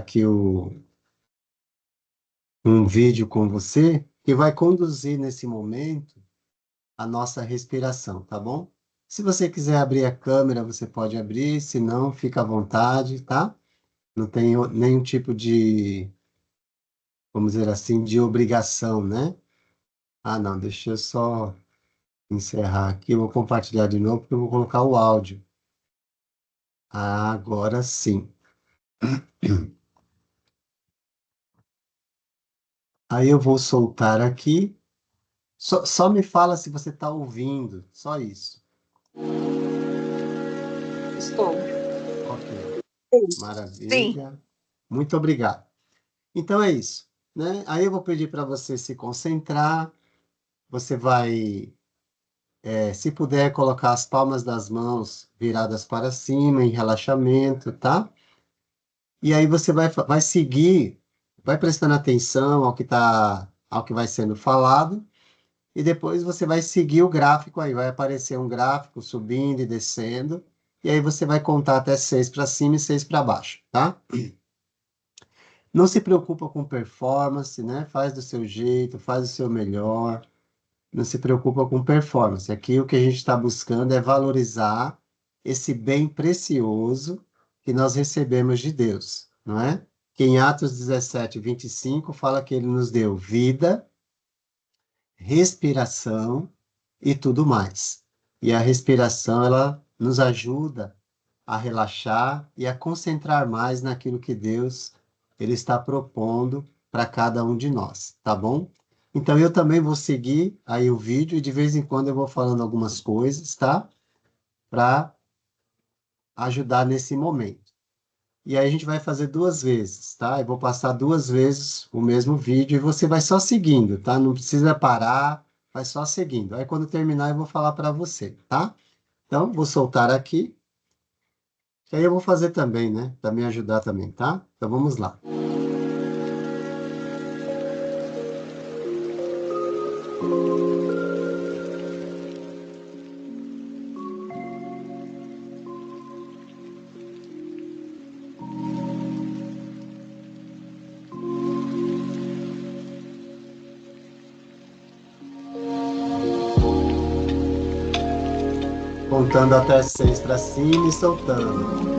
aqui um vídeo com você que vai conduzir nesse momento a nossa respiração, tá bom? Se você quiser abrir a câmera, você pode abrir, se não, fica à vontade, tá? Não tem nenhum tipo de, vamos dizer assim, de obrigação, né? Ah, não, deixa eu só encerrar aqui, eu vou compartilhar de novo, porque eu vou colocar o áudio. Ah, agora sim. Aí eu vou soltar aqui. Só me fala se você está ouvindo, só isso. Estou. Ok, Sim. maravilha. Muito obrigado. Então é isso, né? Aí eu vou pedir para você se concentrar. Você vai, se puder, colocar as palmas das mãos viradas para cima em relaxamento, tá? E aí você vai seguir, vai prestando atenção ao que vai sendo falado. E depois você vai seguir o gráfico aí, vai aparecer um gráfico subindo e descendo, e aí você vai contar até 6 para cima e 6 para baixo, tá? Não se preocupa com performance, né? Faz do seu jeito, faz o seu melhor, não se preocupa com performance. Aqui o que a gente está buscando é valorizar esse bem precioso que nós recebemos de Deus, não é? Que em Atos 17:25 fala que ele nos deu vida, respiração e tudo mais. E a respiração, ela nos ajuda a relaxar e a concentrar mais naquilo que Deus ele está propondo para cada um de nós, tá bom? Então eu também vou seguir aí o vídeo e de vez em quando eu vou falando algumas coisas, tá? Para ajudar nesse momento. E aí a gente vai fazer 2 vezes, tá? Eu vou passar 2 vezes o mesmo vídeo e você vai só seguindo, tá? Não precisa parar, vai só seguindo. Aí quando terminar eu vou falar para você, tá? Então, vou soltar aqui. E aí eu vou fazer também, né? Para me ajudar também, tá? Então vamos lá. Contando até 6 para cima e soltando.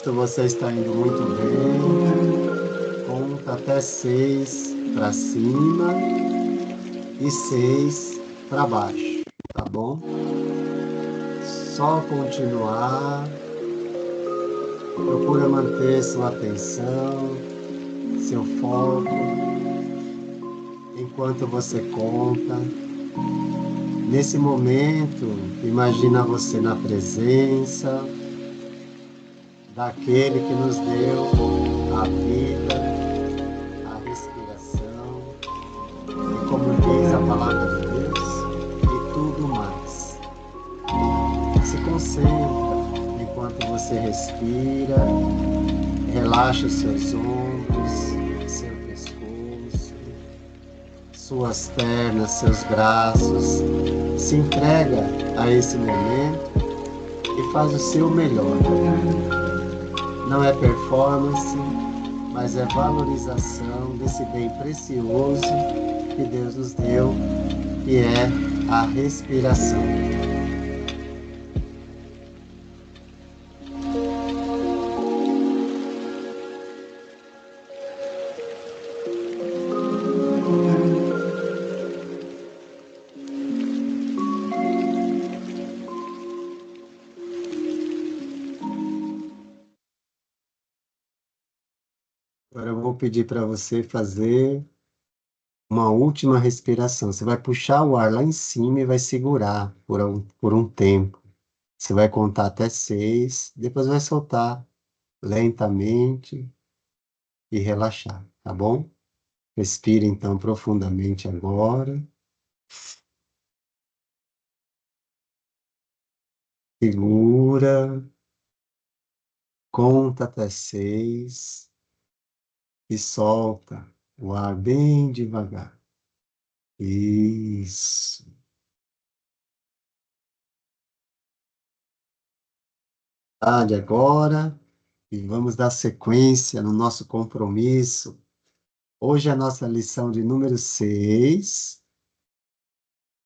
Se você está indo muito bem, conta até 6 para cima e 6 para baixo, tá bom? Só continuar. Procura manter sua atenção, seu foco, enquanto você conta. Nesse momento, imagina você na presença daquele que nos deu a vida, a respiração, e como diz a palavra de Deus, e tudo mais. Se concentra enquanto você respira, relaxa os seus ombros, seu pescoço, suas pernas, seus braços. Se entrega a esse momento e faz o seu melhor. Não é performance, mas é valorização desse bem precioso que Deus nos deu, que é a respiração. Agora eu vou pedir para você fazer uma última respiração. Você vai puxar o ar lá em cima e vai segurar por um tempo. Você vai contar até 6, depois vai soltar lentamente e relaxar, tá bom? Respire então profundamente agora. Segura, conta até 6 e solta o ar bem devagar. Isso. Agora e vamos dar sequência no nosso compromisso. Hoje é a nossa lição de número 6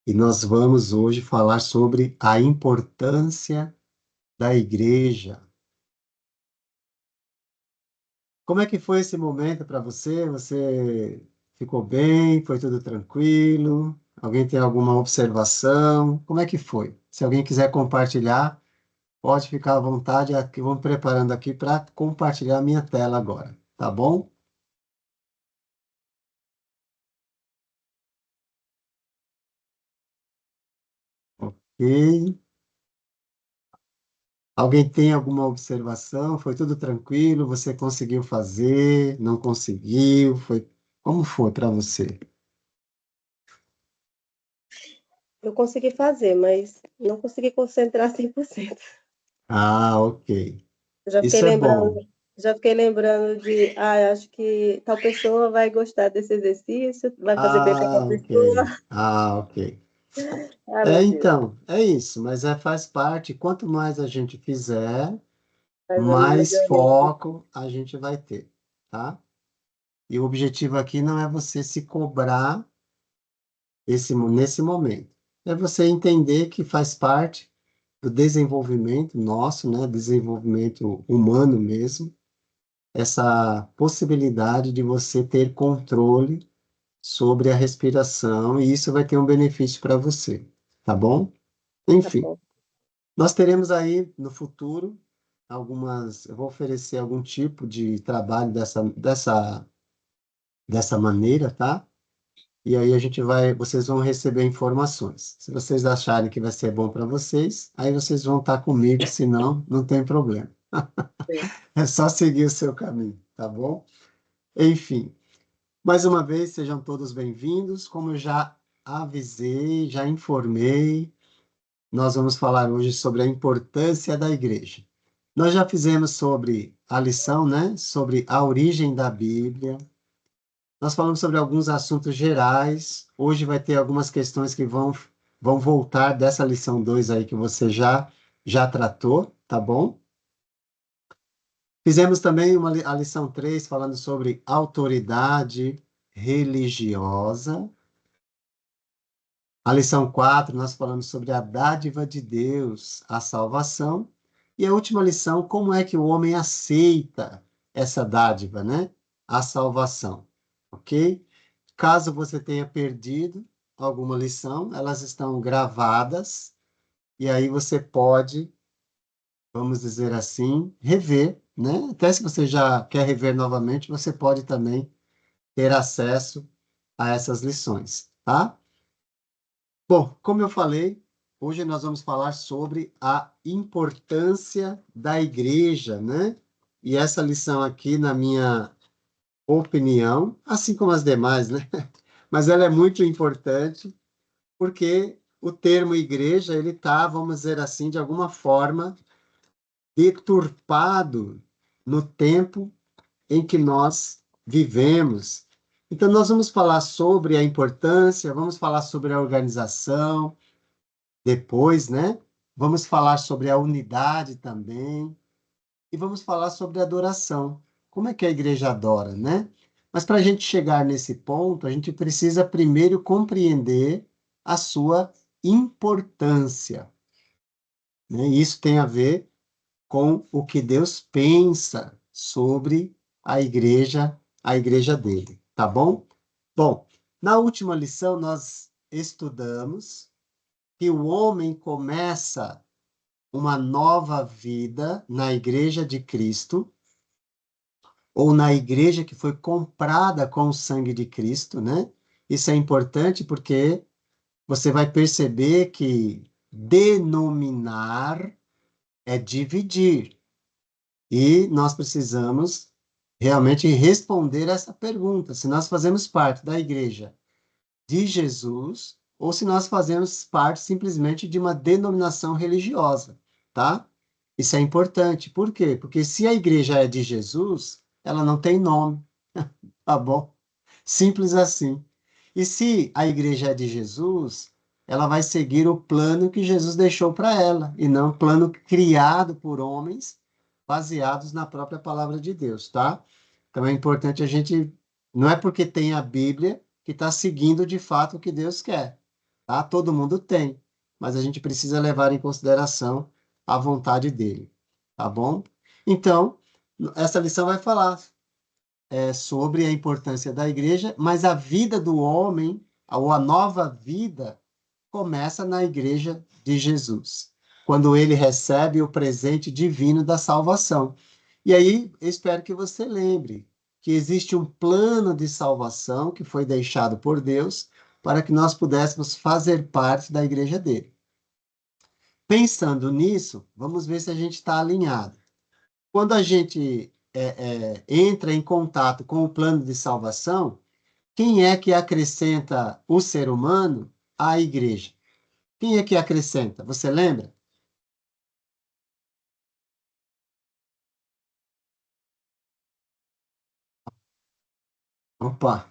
e nós vamos hoje falar sobre a importância da igreja. Como é que foi esse momento para você? Você ficou bem? Foi tudo tranquilo? Alguém tem alguma observação? Como é que foi? Se alguém quiser compartilhar, pode ficar à vontade. Aqui, vou me preparando aqui para compartilhar a minha tela agora, tá bom? Ok. Alguém tem alguma observação? Foi tudo tranquilo? Você conseguiu fazer? Não conseguiu? Foi... Como foi para você? Eu consegui fazer, mas não consegui concentrar 100%. Ah, ok. Eu já fiquei Isso é lembrando, bom. já fiquei lembrando de, acho que tal pessoa vai gostar desse exercício, vai fazer bem para Ah, tal ok. pessoa. Ah, ok. Ah, meu Deus, Então, é isso, mas faz parte. Quanto mais a gente fizer, mas vamos mais melhorando. foco a gente vai ter, tá? E o objetivo aqui não é você se cobrar nesse momento. É você entender que faz parte do desenvolvimento nosso, né? Desenvolvimento humano mesmo, essa possibilidade de você ter controle sobre a respiração, e isso vai ter um benefício para você, tá bom? Tá Enfim, bom. nós teremos aí no futuro eu vou oferecer algum tipo de trabalho dessa maneira, tá? E aí vocês vão receber informações. Se vocês acharem que vai ser bom para vocês, aí vocês vão estar comigo, senão, não tem problema. É só seguir o seu caminho, tá bom? Enfim, mais uma vez, sejam todos bem-vindos. Como eu já avisei, já informei, nós vamos falar hoje sobre a importância da igreja. Nós já fizemos sobre a lição, né? Sobre a origem da Bíblia. Nós falamos sobre alguns assuntos gerais. Hoje vai ter algumas questões que vão voltar dessa lição 2 aí que você já tratou, tá bom? Fizemos também a lição 3 falando sobre autoridade religiosa. A lição 4 nós falamos sobre a dádiva de Deus, a salvação. E a última lição, como é que o homem aceita essa dádiva, né? A salvação, ok? Caso você tenha perdido alguma lição, elas estão gravadas, e aí você pode, vamos dizer assim, rever, né? Até se você já quer rever novamente, você pode também ter acesso a essas lições, tá? Bom, como eu falei, hoje nós vamos falar sobre a importância da igreja, né? E essa lição aqui, na minha opinião, assim como as demais, né? Mas ela é muito importante porque o termo igreja, ele está, vamos dizer assim, de alguma forma, deturpado no tempo em que nós vivemos. Então, nós vamos falar sobre a importância, vamos falar sobre a organização, depois, né? Vamos falar sobre a unidade também, e vamos falar sobre a adoração. Como é que a igreja adora, né? Mas para a gente chegar nesse ponto, a gente precisa primeiro compreender a sua importância, né? Isso tem a ver com o que Deus pensa sobre a igreja dele, tá bom? Bom, na última lição nós estudamos que o homem começa uma nova vida na igreja de Cristo, ou na igreja que foi comprada com o sangue de Cristo, né? Isso é importante porque você vai perceber que denominar é dividir. E nós precisamos realmente responder essa pergunta: se nós fazemos parte da igreja de Jesus ou se nós fazemos parte simplesmente de uma denominação religiosa, tá? Isso é importante. Por quê? Porque se a igreja é de Jesus, ela não tem nome, tá bom? Simples assim. E se a igreja é de Jesus, ela vai seguir o plano que Jesus deixou para ela, e não o plano criado por homens, baseados na própria palavra de Deus, tá? Então é importante a gente, não é porque tem a Bíblia que está seguindo de fato o que Deus quer, tá? Todo mundo tem, mas a gente precisa levar em consideração a vontade dele, tá bom? Então, essa lição vai falar sobre a importância da igreja, mas a vida do homem, ou a nova vida, começa na igreja de Jesus, quando ele recebe o presente divino da salvação. E aí, eu espero que você lembre que existe um plano de salvação que foi deixado por Deus para que nós pudéssemos fazer parte da igreja dele. Pensando nisso, vamos ver se a gente está alinhado. Quando a gente entra em contato com o plano de salvação, quem é que acrescenta o ser humano à igreja? Quem é que acrescenta? Você lembra? Opa!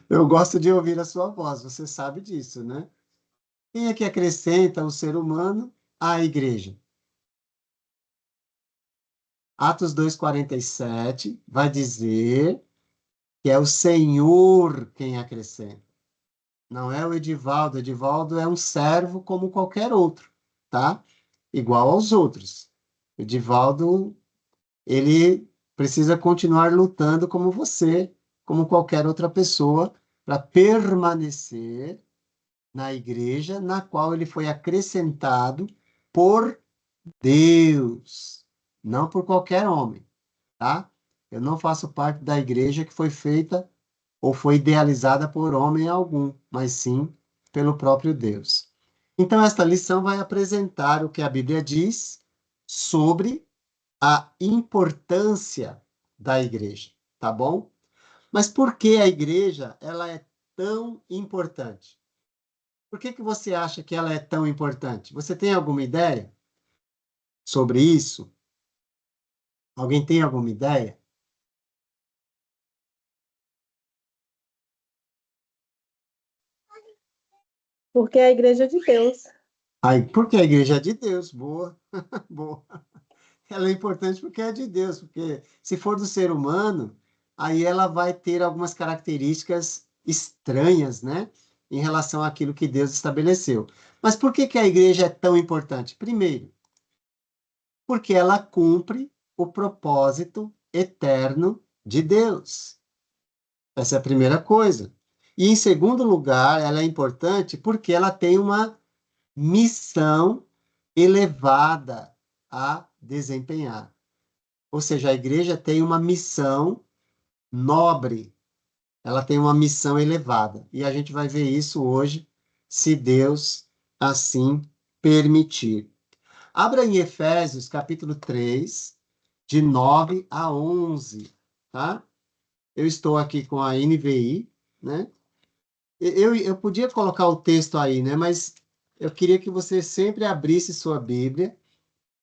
Eu gosto de ouvir a sua voz, você sabe disso, né? Quem é que acrescenta o ser humano à igreja? Atos 2:47 vai dizer que é o Senhor quem acrescenta. Não é o Edivaldo. Edivaldo é um servo como qualquer outro, tá? Igual aos outros. O Edivaldo, ele precisa continuar lutando como você, como qualquer outra pessoa, para permanecer na igreja na qual ele foi acrescentado por Deus, não por qualquer homem, tá? Eu não faço parte da igreja que foi feita ou foi idealizada por homem algum, mas sim pelo próprio Deus. Então, esta lição vai apresentar o que a Bíblia diz sobre a importância da igreja, tá bom? Mas por que a igreja ela é tão importante? Por que que você acha que ela é tão importante? Você tem alguma ideia sobre isso? Alguém tem alguma ideia? Porque é a igreja de Deus. Ai, porque a igreja é de Deus, boa, boa. Ela é importante porque é de Deus, porque se for do ser humano, aí ela vai ter algumas características estranhas, né, em relação àquilo que Deus estabeleceu. Mas por que que a igreja é tão importante? Primeiro, porque ela cumpre o propósito eterno de Deus. Essa é a primeira coisa. E em segundo lugar, ela é importante porque ela tem uma missão elevada a desempenhar. Ou seja, a igreja tem uma missão nobre, ela tem uma missão elevada. E a gente vai ver isso hoje, se Deus assim permitir. Abra em Efésios, capítulo 3, de 9 a 11, tá? Eu estou aqui com a NVI, né? Eu podia colocar o texto aí, né? Mas eu queria que você sempre abrisse sua Bíblia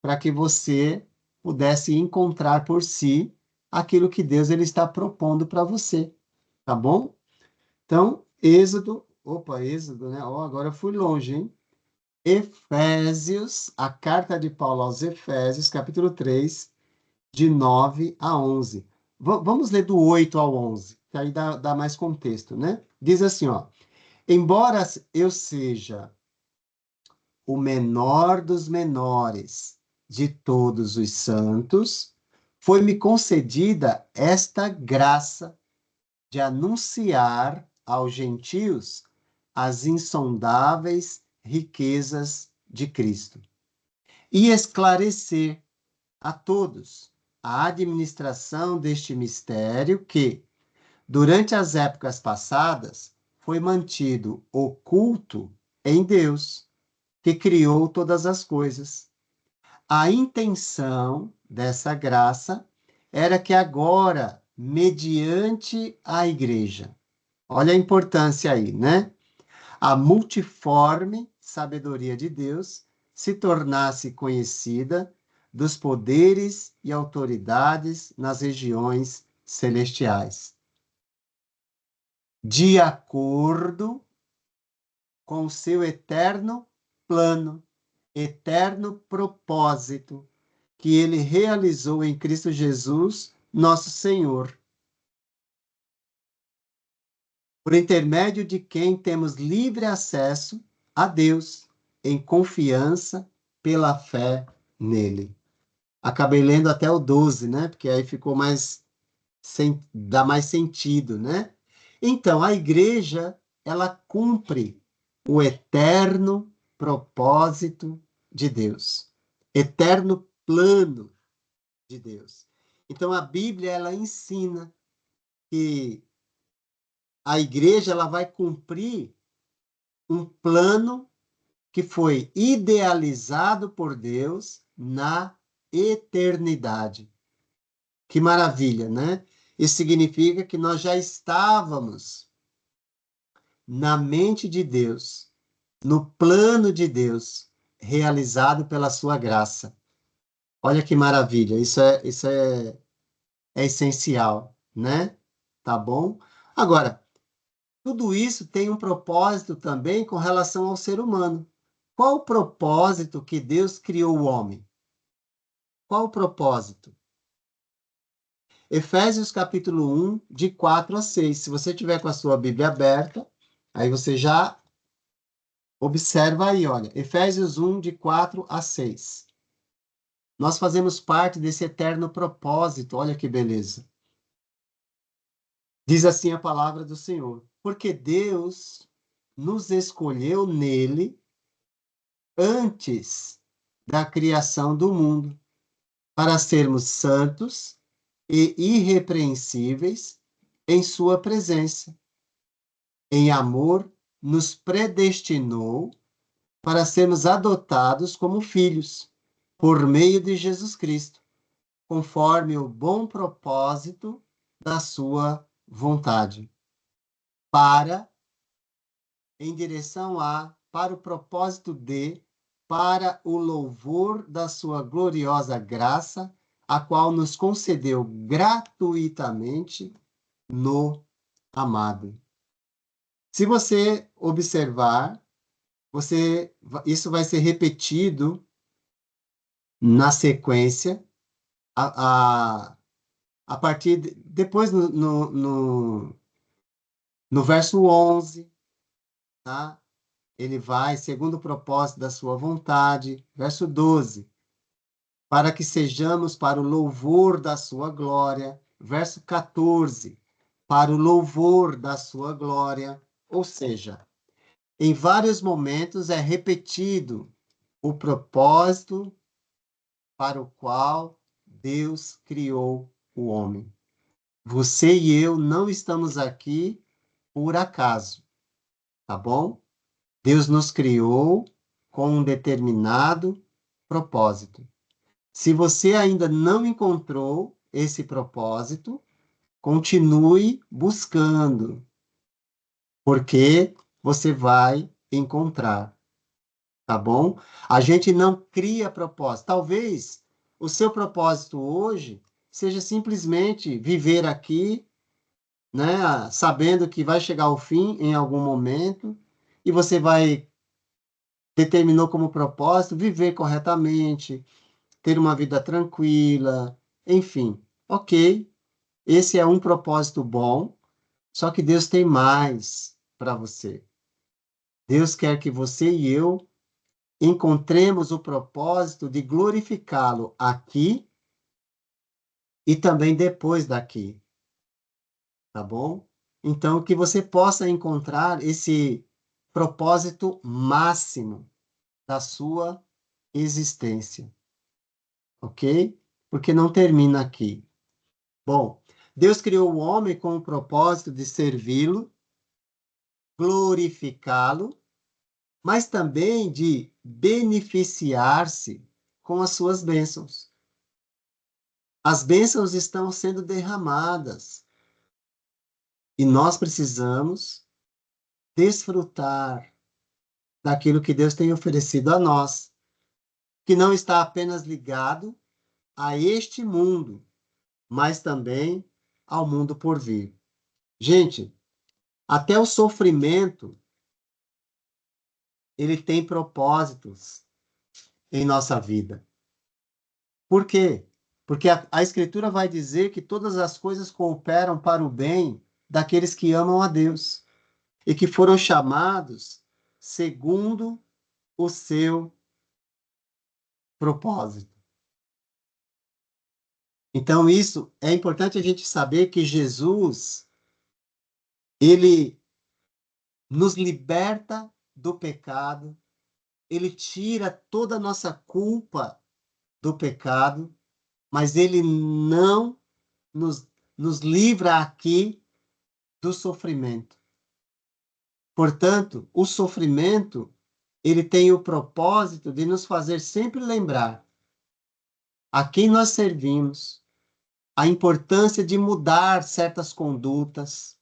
para que você pudesse encontrar por si aquilo que Deus ele está propondo para você, tá bom? Então, Êxodo, né? Ó, agora eu fui longe, hein? Efésios, a carta de Paulo aos Efésios, capítulo 3, de 9 a 11. Vamos ler do 8 ao 11, que aí dá mais contexto, né? Diz assim, ó: embora eu seja o menor dos menores de todos os santos, foi-me concedida esta graça de anunciar aos gentios as insondáveis riquezas de Cristo e esclarecer a todos a administração deste mistério que, Durante as épocas passadas, foi mantido o culto em Deus, que criou todas as coisas. A intenção dessa graça era que agora, mediante a igreja, olha a importância aí, né? A multiforme sabedoria de Deus se tornasse conhecida dos poderes e autoridades nas regiões celestiais, de acordo com o seu eterno plano, eterno propósito que ele realizou em Cristo Jesus, nosso Senhor, por intermédio de quem temos livre acesso a Deus em confiança pela fé nele. Acabei lendo até o 12, né? Porque aí ficou mais dá mais sentido, né? Então, a igreja, ela cumpre o eterno propósito de Deus, eterno plano de Deus. Então, a Bíblia, ela ensina que a igreja, ela vai cumprir um plano que foi idealizado por Deus na eternidade. Que maravilha, né? Isso significa que nós já estávamos na mente de Deus, no plano de Deus, realizado pela sua graça. Olha que maravilha, é essencial, né? Tá bom? Agora, tudo isso tem um propósito também com relação ao ser humano. Qual o propósito que Deus criou o homem? Qual o propósito? Efésios capítulo 1, de 4 a 6. Se você tiver com a sua Bíblia aberta, aí você já observa aí, olha, Efésios 1, de 4 a 6. Nós fazemos parte desse eterno propósito, olha que beleza. Diz assim a palavra do Senhor: porque Deus nos escolheu nele antes da criação do mundo, para sermos santos e irrepreensíveis em sua presença. Em amor, nos predestinou para sermos adotados como filhos, por meio de Jesus Cristo, conforme o bom propósito da sua vontade, para, em direção a, para o propósito de, para o louvor da sua gloriosa graça, a qual nos concedeu gratuitamente no amado. Se você observar, isso vai ser repetido na sequência, a, a partir depois no verso 11, tá? Ele vai, segundo o propósito da sua vontade, verso 12, para que sejamos para o louvor da sua glória, verso 14, para o louvor da sua glória, ou seja, em vários momentos é repetido o propósito para o qual Deus criou o homem. Você e eu não estamos aqui por acaso, tá bom? Deus nos criou com um determinado propósito. Se você ainda não encontrou esse propósito, continue buscando, porque você vai encontrar, tá bom? A gente não cria propósito. Talvez o seu propósito hoje seja simplesmente viver aqui, né, sabendo que vai chegar ao fim em algum momento e você vai determinou como propósito viver corretamente, ter uma vida tranquila, enfim. OK, esse é um propósito bom, só que Deus tem mais para você. Deus quer que você e eu encontremos o propósito de glorificá-lo aqui e também depois daqui, tá bom? Então, que você possa encontrar esse propósito máximo da sua existência, ok? Porque não termina aqui. Bom, Deus criou o homem com o propósito de servi-lo, glorificá-lo, mas também de beneficiar-se com as suas bênçãos. As bênçãos estão sendo derramadas e nós precisamos desfrutar daquilo que Deus tem oferecido a nós, que não está apenas ligado a este mundo, mas também ao mundo por vir. Gente, até o sofrimento, ele tem propósitos em nossa vida. Por quê? Porque a Escritura vai dizer que todas as coisas cooperam para o bem daqueles que amam a Deus e que foram chamados segundo o seu propósito. Então, isso é importante a gente saber que Jesus, ele nos liberta do pecado, ele tira toda a nossa culpa do pecado, mas ele não nos livra aqui do sofrimento. Portanto, o sofrimento, ele tem o propósito de nos fazer sempre lembrar a quem nós servimos, a importância de mudar certas condutas,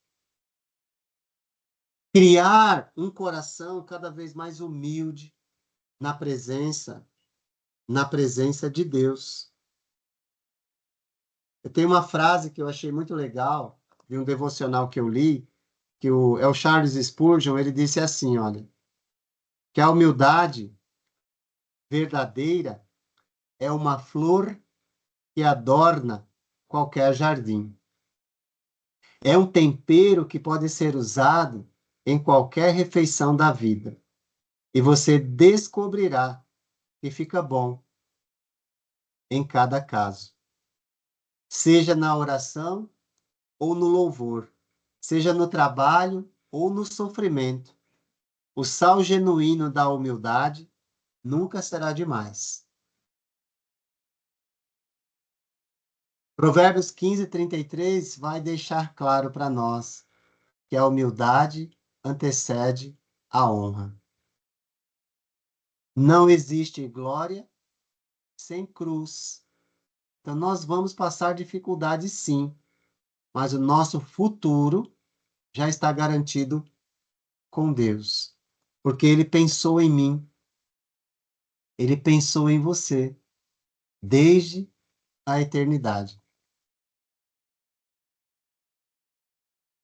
criar um coração cada vez mais humilde na presença de Deus. Eu tenho uma frase que eu achei muito legal, de um devocional que eu li, que é o Charles Spurgeon, ele disse assim, olha, que a humildade verdadeira é uma flor que adorna qualquer jardim. É um tempero que pode ser usado em qualquer refeição da vida. E você descobrirá que fica bom em cada caso. Seja na oração ou no louvor, seja no trabalho ou no sofrimento. O sal genuíno da humildade nunca será demais. Provérbios 15:33 vai deixar claro para nós que a humildade antecede a honra. Não existe glória sem cruz. Então, nós vamos passar dificuldades, sim, mas o nosso futuro já está garantido com Deus, porque Ele pensou em mim, Ele pensou em você, desde a eternidade.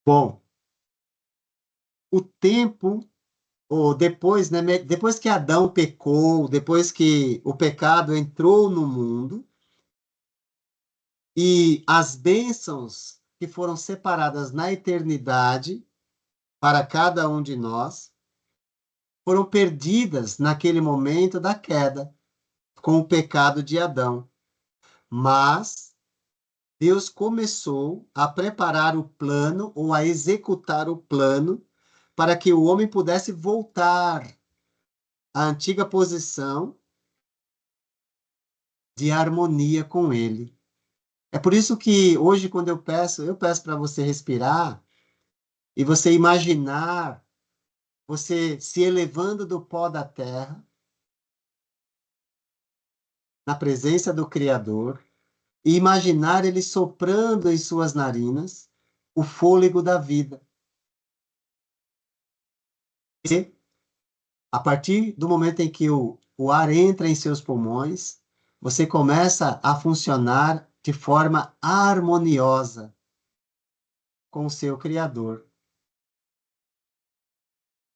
Bom, o tempo, ou depois, né, depois que Adão pecou, depois que o pecado entrou no mundo, e as bênçãos que foram separadas na eternidade para cada um de nós foram perdidas naquele momento da queda, com o pecado de Adão. Mas Deus começou a preparar o plano ou a executar o plano para que o homem pudesse voltar à antiga posição de harmonia com ele. É por isso que hoje, quando eu peço para você respirar e você imaginar você se elevando do pó da terra, na presença do Criador, e imaginar ele soprando em suas narinas o fôlego da vida. E, a partir do momento em que o ar entra em seus pulmões, você começa a funcionar de forma harmoniosa com o seu Criador.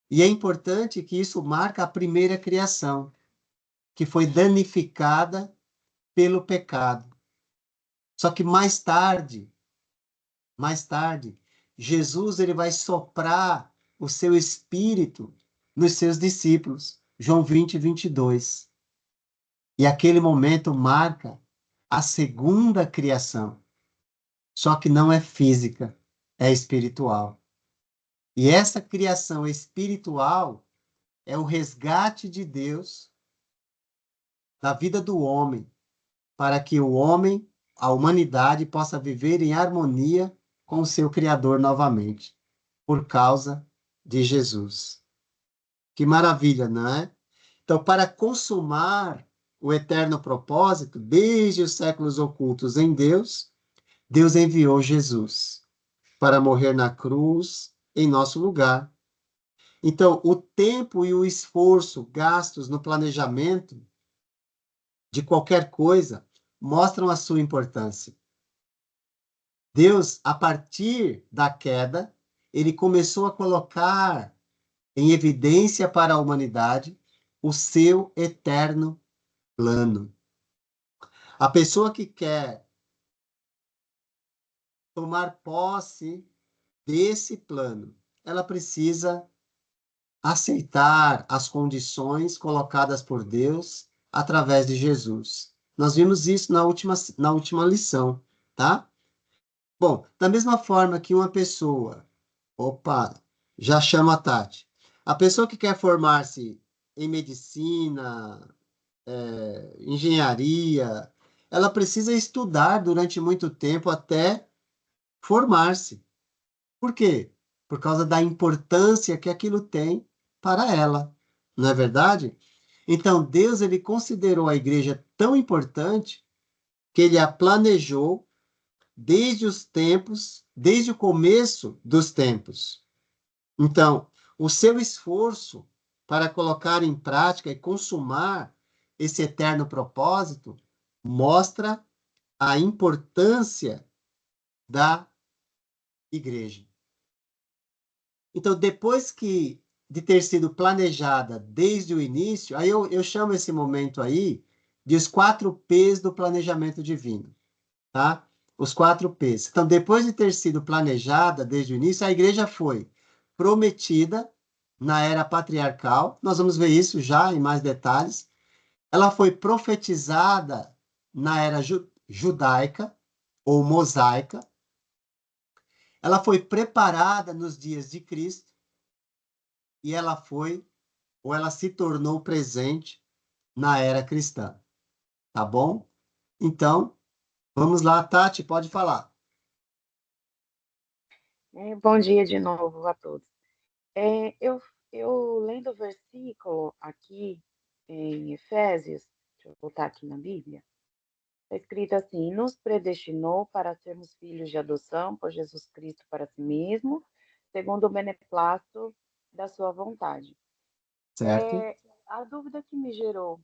E é importante que isso marque a primeira criação, que foi danificada pelo pecado. Só que mais tarde, Jesus ele vai soprar o seu espírito nos seus discípulos. João 20:22. E aquele momento marca a segunda criação. Só que não é física, é espiritual. E essa criação espiritual é o resgate de Deus da vida do homem, para que o homem a humanidade possa viver em harmonia com o seu Criador novamente, por causa de Jesus. Que maravilha, não é? Então, para consumar o eterno propósito, desde os séculos ocultos em Deus, Deus enviou Jesus para morrer na cruz em nosso lugar. Então, o tempo e o esforço gastos no planejamento de qualquer coisa mostram a sua importância. Deus, a partir da queda, ele começou a colocar em evidência para a humanidade o seu eterno plano. A pessoa que quer tomar posse desse plano, ela precisa aceitar as condições colocadas por Deus através de Jesus. Nós vimos isso na última lição, tá? Bom, da mesma forma que uma pessoa, opa, já chama a Tati, a pessoa que quer formar-se em medicina, engenharia, ela precisa estudar durante muito tempo até formar-se. Por quê? Por causa da importância que aquilo tem para ela, não é verdade? Então, Deus ele considerou a igreja tão importante que ele a planejou desde os tempos, desde o começo dos tempos. Então, o seu esforço para colocar em prática e consumar esse eterno propósito mostra a importância da igreja. Então, depois de ter sido planejada desde o início, aí eu chamo esse momento aí de os 4 P's do planejamento divino, tá? Os 4 P's. Então, depois de ter sido planejada desde o início, a igreja foi prometida na era patriarcal, nós vamos ver isso já em mais detalhes. Ela foi profetizada na era judaica ou mosaica. Ela foi preparada nos dias de Cristo e ela foi ou ela se tornou presente na era cristã, tá bom? Então, vamos lá, Tati, pode falar. Bom dia de novo a todos. Eu lendo o versículo aqui em Efésios, deixa eu voltar aqui na Bíblia, está escrito assim: nos predestinou para sermos filhos de adoção por Jesus Cristo para si mesmo, segundo o beneplácito da sua vontade. Certo? A dúvida que me gerou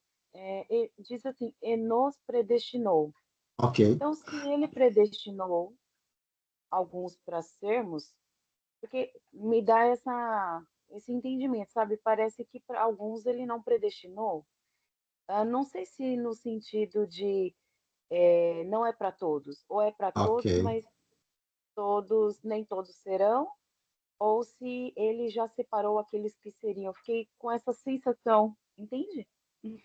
diz assim: e nos predestinou. Ok. Então, se ele predestinou alguns para sermos, porque me dá esse entendimento, sabe? Parece que para alguns ele não predestinou. Não sei se no sentido de não é para todos, ou é para Ok. todos, mas todos, nem todos serão, ou se ele já separou aqueles que seriam. Eu fiquei com essa sensação, entende?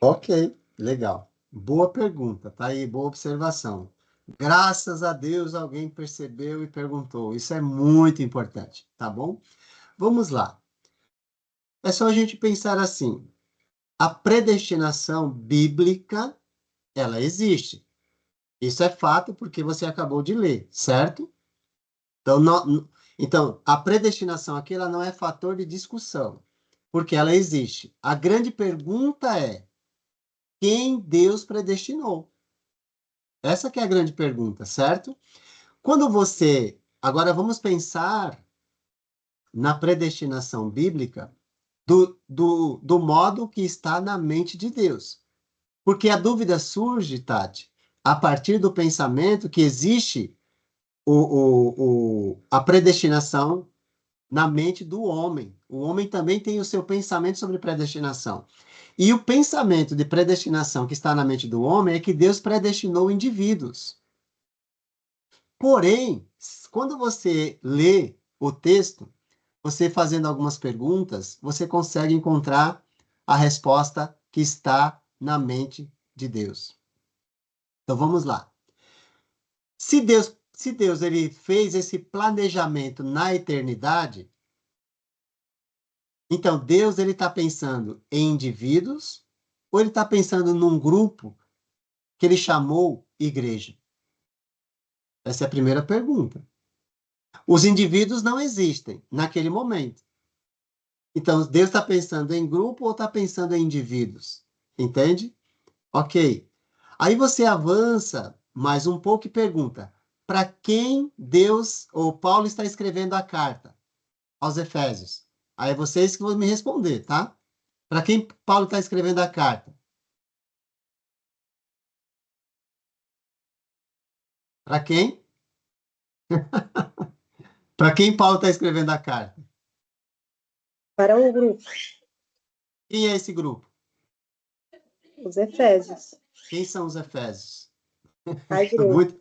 Ok, legal. Boa pergunta, tá aí, boa observação. Graças a Deus alguém percebeu e perguntou. Isso é muito importante, tá bom? Vamos lá. É só a gente pensar assim: a predestinação bíblica, ela existe. Isso é fato porque você acabou de ler, certo? Então, então, a predestinação aqui ela não é fator de discussão, porque ela existe. A grande pergunta é: quem Deus predestinou? Essa que é a grande pergunta, certo? Quando você... Agora vamos pensar na predestinação bíblica do modo que está na mente de Deus. Porque a dúvida surge, Tati, a partir do pensamento que existe a predestinação na mente do homem. O homem também tem o seu pensamento sobre predestinação. E o pensamento de predestinação que está na mente do homem é que Deus predestinou indivíduos. Porém, quando você lê o texto, você fazendo algumas perguntas, você consegue encontrar a resposta que está na mente de Deus. Então vamos lá. Se Deus ele fez esse planejamento na eternidade, então Deus ele está pensando em indivíduos ou ele está pensando num grupo que ele chamou igreja? Essa é a primeira pergunta. Os indivíduos não existem naquele momento. Então, Deus está pensando em grupo ou está pensando em indivíduos? Entende? Ok. Aí você avança mais um pouco e pergunta: para quem Deus ou Paulo está escrevendo a carta? Aos Efésios. Aí é vocês que vão me responder, tá? Para quem Paulo está escrevendo a carta? Para quem? Para quem Paulo está escrevendo a carta? Para um grupo, Quem é esse grupo? os Efésios, Quem são os Efésios? a igreja Muito...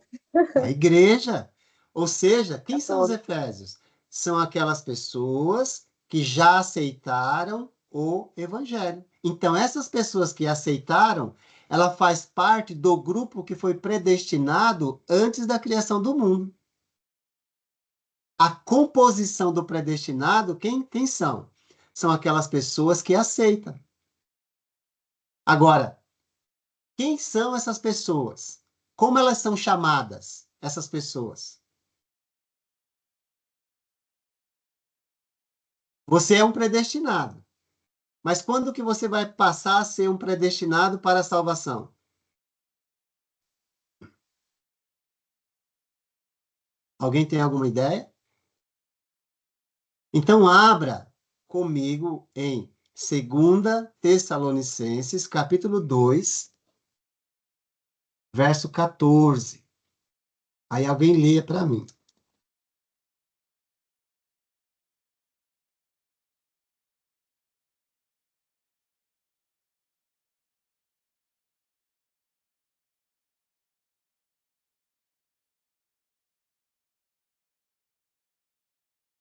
A igreja. Ou seja, quem são os católica. Efésios? São aquelas pessoas que já aceitaram o Evangelho. Então, essas pessoas que aceitaram, ela faz parte do grupo que foi predestinado antes da criação do mundo. A composição do predestinado, quem são? São aquelas pessoas que aceitam. Agora, quem são essas pessoas? Como elas são chamadas, essas pessoas? Você é um predestinado. Mas quando que você vai passar a ser um predestinado para a salvação? Alguém tem alguma ideia? Então, abra comigo em 2 Tessalonicenses, capítulo 2, verso 14. Aí alguém leia para mim.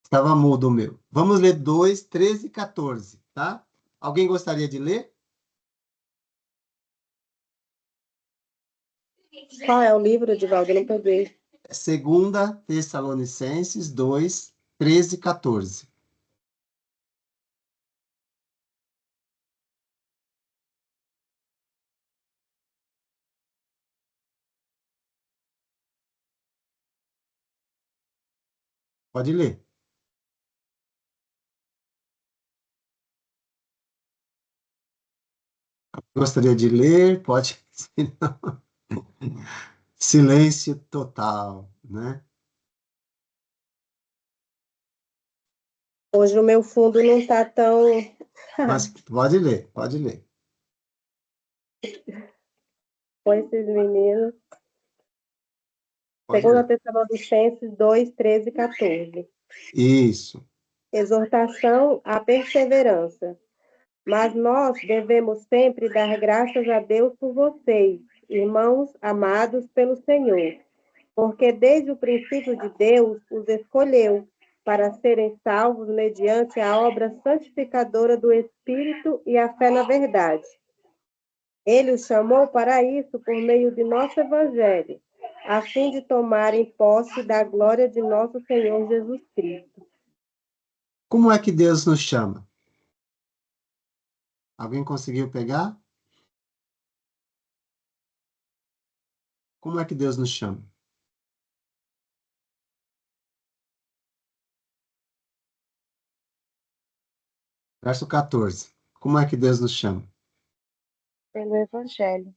Estava mudo o meu. Vamos ler 2, 13 e 14, tá? Alguém gostaria de ler? Qual é o livro, Divaldo? Eu não peguei. 2 Tessalonicenses 2, 13 e 14. Pode ler. Gostaria de ler? Pode. Silêncio total, né? Hoje o meu fundo não está tão. Mas pode ler, pode ler. Com esses meninos. Pode Segunda ler. Tessalonicenses 2, 13 e 14. Isso. Exortação à perseverança. Mas nós devemos sempre dar graças a Deus por vocês, irmãos amados pelo Senhor, porque desde o princípio de Deus os escolheu para serem salvos mediante a obra santificadora do Espírito e a fé na verdade. Ele os chamou para isso por meio de nosso Evangelho, a fim de tomarem posse da glória de nosso Senhor Jesus Cristo. Como é que Deus nos chama? Alguém conseguiu pegar? Como é que Deus nos chama? Verso 14. Como é que Deus nos chama? Pelo Evangelho.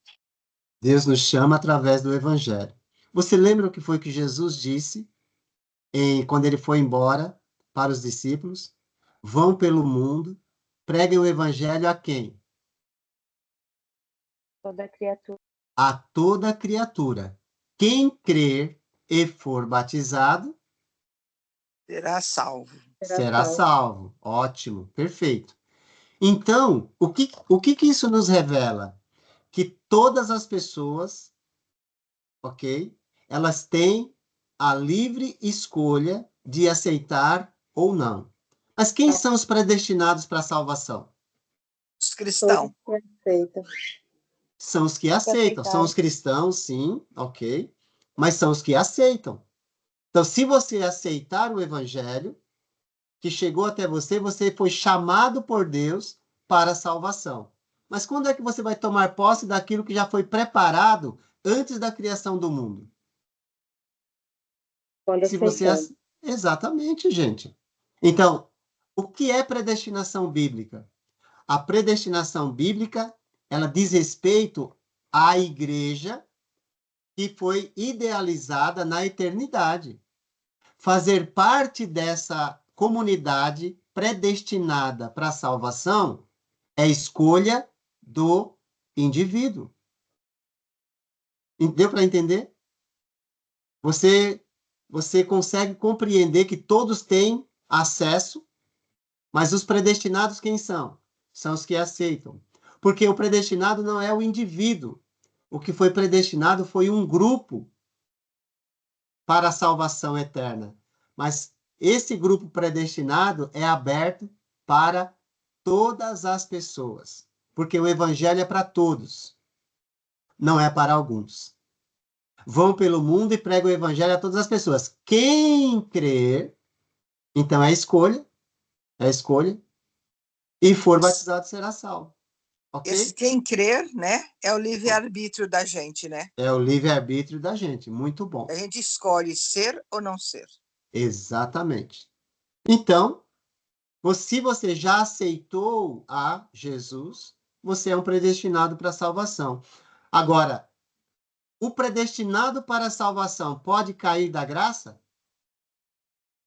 Deus nos chama através do Evangelho. Você lembra o que foi que Jesus disse quando ele foi embora para os discípulos? Vão pelo mundo, preguem o Evangelho a quem? Toda criatura. A toda criatura. Quem crer e for batizado será salvo. será salvo. Ótimo, perfeito. Então, o que isso nos revela? Que todas as pessoas, ok? Elas têm a livre escolha de aceitar ou não. Mas quem são os predestinados para a salvação? Os cristãos. São os que aceitam. São os cristãos, sim, ok? Mas são os que aceitam. Então, se você aceitar o evangelho que chegou até você, você foi chamado por Deus para a salvação. Mas quando é que você vai tomar posse daquilo que já foi preparado antes da criação do mundo? Quando Se você... aceitamos. Exatamente, gente. Então, o que é predestinação bíblica? A predestinação bíblica, ela diz respeito à igreja que foi idealizada na eternidade. Fazer parte dessa comunidade predestinada para a salvação é escolha do indivíduo. Deu para entender? Você consegue compreender que todos têm acesso, mas os predestinados quem são? São os que aceitam. Porque o predestinado não é o indivíduo. O que foi predestinado foi um grupo para a salvação eterna. Mas esse grupo predestinado é aberto para todas as pessoas. Porque o evangelho é para todos, não é para alguns. Vão pelo mundo e pregam o evangelho a todas as pessoas. Quem crer, então é escolha, e for batizado será salvo. Ok? Esse quem crer, né, é o livre-arbítrio da gente, né? É o livre-arbítrio da gente. Muito bom. A gente escolhe ser ou não ser. Exatamente. Então, se você já aceitou a Jesus, você é um predestinado para a salvação. Agora, o predestinado para a salvação pode cair da graça?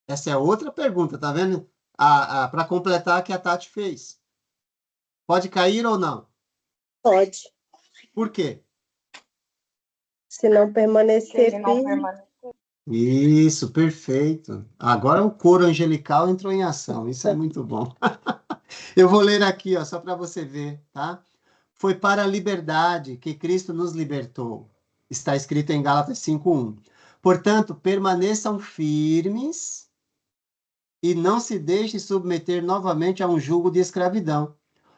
Essa é outra pergunta, tá vendo? Para completar a que a Tati fez. Pode cair ou não? Pode. Por quê? Se não permanecer Se não firme, permanecer. Isso, perfeito. Agora o coro angelical entrou em ação. Isso é muito bom. Eu vou ler aqui, ó, só para você ver, tá? Foi para a liberdade que Cristo nos libertou. Está escrito em Gálatas 5:1. Portanto, permaneçam firmes e não se deixem submeter novamente a um jugo de escravidão.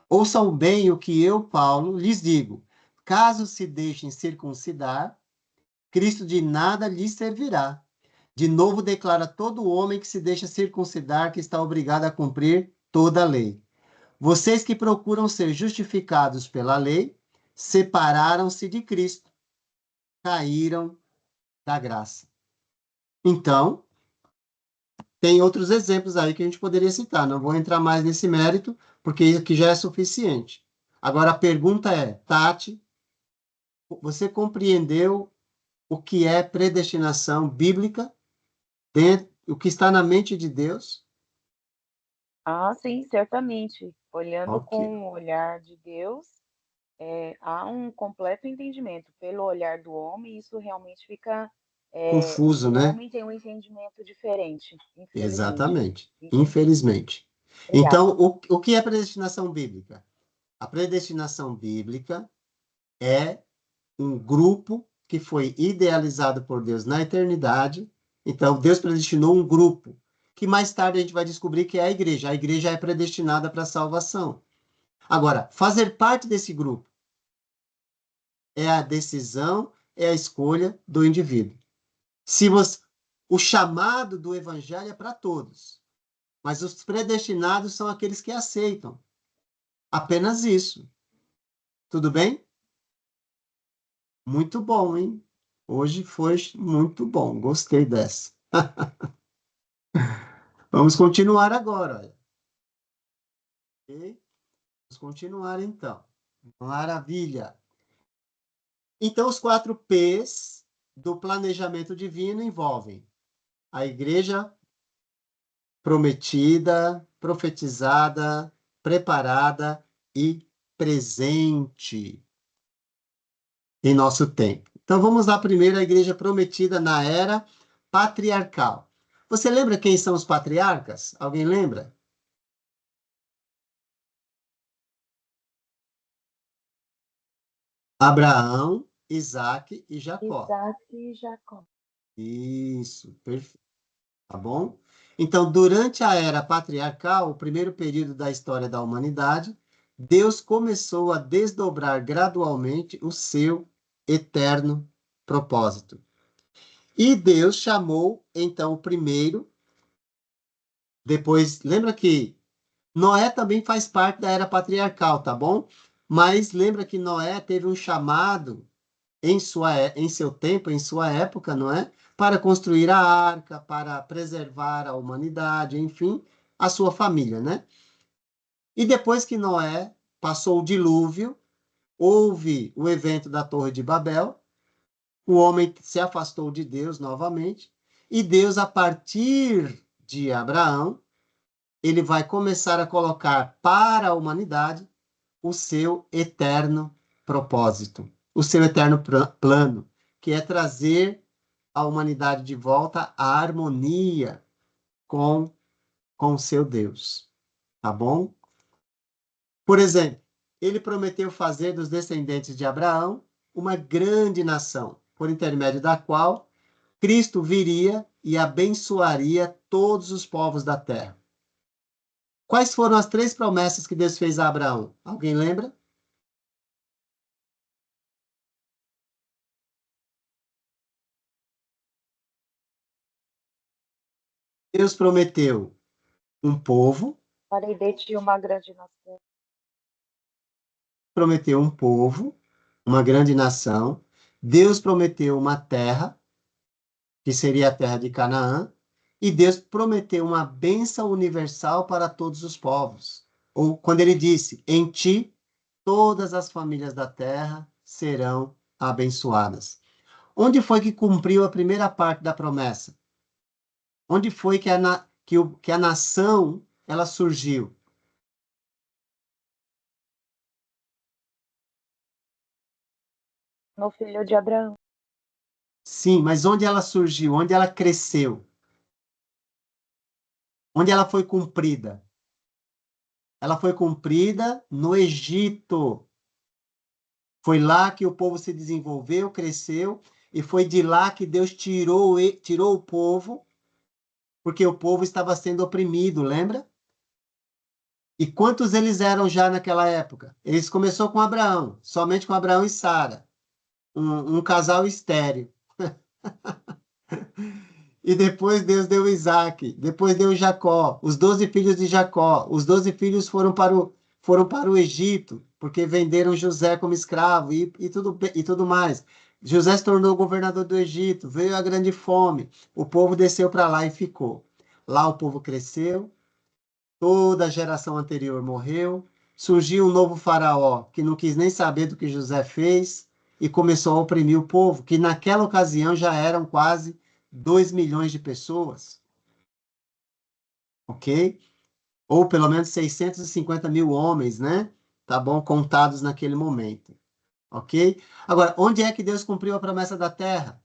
Ouçam bem o que eu, Paulo, lhes digo. Caso se deixem circuncidar, Cristo de nada lhes servirá. De novo declara todo homem que se deixa circuncidar que está obrigado a cumprir toda a lei. Vocês que procuram ser justificados pela lei, separaram-se de Cristo, caíram da graça. Então, tem outros exemplos aí que a gente poderia citar. Não vou entrar mais nesse mérito, porque isso aqui já é suficiente. Agora, a pergunta é, Tati, você compreendeu o que é predestinação bíblica, o que está na mente de Deus? Ah, sim, certamente. Olhando Ok. com o olhar de Deus, há um completo entendimento. Pelo olhar do homem, isso realmente fica. Confuso, O né? homem tem um entendimento diferente, infelizmente. Exatamente. Infelizmente. Obrigada. Então, o que é predestinação bíblica? A predestinação bíblica é um grupo que foi idealizado por Deus na eternidade. Então, Deus predestinou um grupo, que mais tarde a gente vai descobrir que é a igreja. A igreja é predestinada para a salvação. Agora, fazer parte desse grupo é a decisão, é a escolha do indivíduo. Se você, o chamado do evangelho é para todos, mas os predestinados são aqueles que aceitam. Apenas isso. Tudo bem? Muito bom, hein? Hoje foi muito bom. Gostei dessa. Vamos continuar agora. Olha. Ok? Vamos continuar então. Maravilha. Então, os 4 P's do planejamento divino envolvem a igreja prometida, profetizada, preparada e presente em nosso tempo. Então, vamos lá primeiro à igreja prometida na era patriarcal. Você lembra quem são os patriarcas? Alguém lembra? Abraão, Isaac e Jacó. Isaac e Jacó. Isso, perfeito. Tá bom? Então, durante a era patriarcal, o primeiro período da história da humanidade, Deus começou a desdobrar gradualmente o seu eterno propósito. E Deus chamou, então, o primeiro. Depois, lembra que Noé também faz parte da era patriarcal, tá bom? Mas lembra que Noé teve um chamado em seu tempo, em sua época, não é? para construir a arca, para preservar a humanidade, enfim, a sua família, né? E depois que Noé passou o dilúvio, houve o evento da Torre de Babel, o homem se afastou de Deus novamente, e Deus, a partir de Abraão, ele vai começar a colocar para a humanidade o seu eterno propósito, o seu eterno plano, que é trazer a humanidade de volta à harmonia com o seu Deus. Tá bom? Por exemplo, ele prometeu fazer dos descendentes de Abraão uma grande nação, por intermédio da qual Cristo viria e abençoaria todos os povos da terra. Quais foram as 3 promessas que Deus fez a Abraão? Alguém lembra? Deus prometeu um povo, Farei de ti uma grande nação. prometeu um povo, uma grande nação. Deus prometeu uma terra, que seria a terra de Canaã, e Deus prometeu uma bênção universal para todos os povos. Ou quando ele disse: "Em ti todas as famílias da terra serão abençoadas." Onde foi que cumpriu a primeira parte da promessa? Onde foi que a nação ela surgiu? No filho de Abraão. Sim, mas onde ela surgiu? Onde ela cresceu? Onde ela foi cumprida? Ela foi cumprida no Egito. Foi lá que o povo se desenvolveu, cresceu, e foi de lá que Deus tirou o povo, porque o povo estava sendo oprimido, lembra? E quantos eles eram já naquela época? Eles começou com Abraão, somente com Abraão e Sara, um casal estéril. E depois Deus deu Isaac, depois deu Jacó, os 12 filhos de Jacó. Os 12 filhos foram para o Egito, porque venderam José como escravo e tudo mais. José se tornou governador do Egito, veio a grande fome, o povo desceu para lá e ficou. Lá o povo cresceu, toda a geração anterior morreu, surgiu um novo faraó que não quis nem saber do que José fez e começou a oprimir o povo, que naquela ocasião já eram quase 2 milhões de pessoas, ok? Ou pelo menos 650 mil homens, né? Tá bom? Contados naquele momento, ok? Agora, onde é que Deus cumpriu a promessa da terra?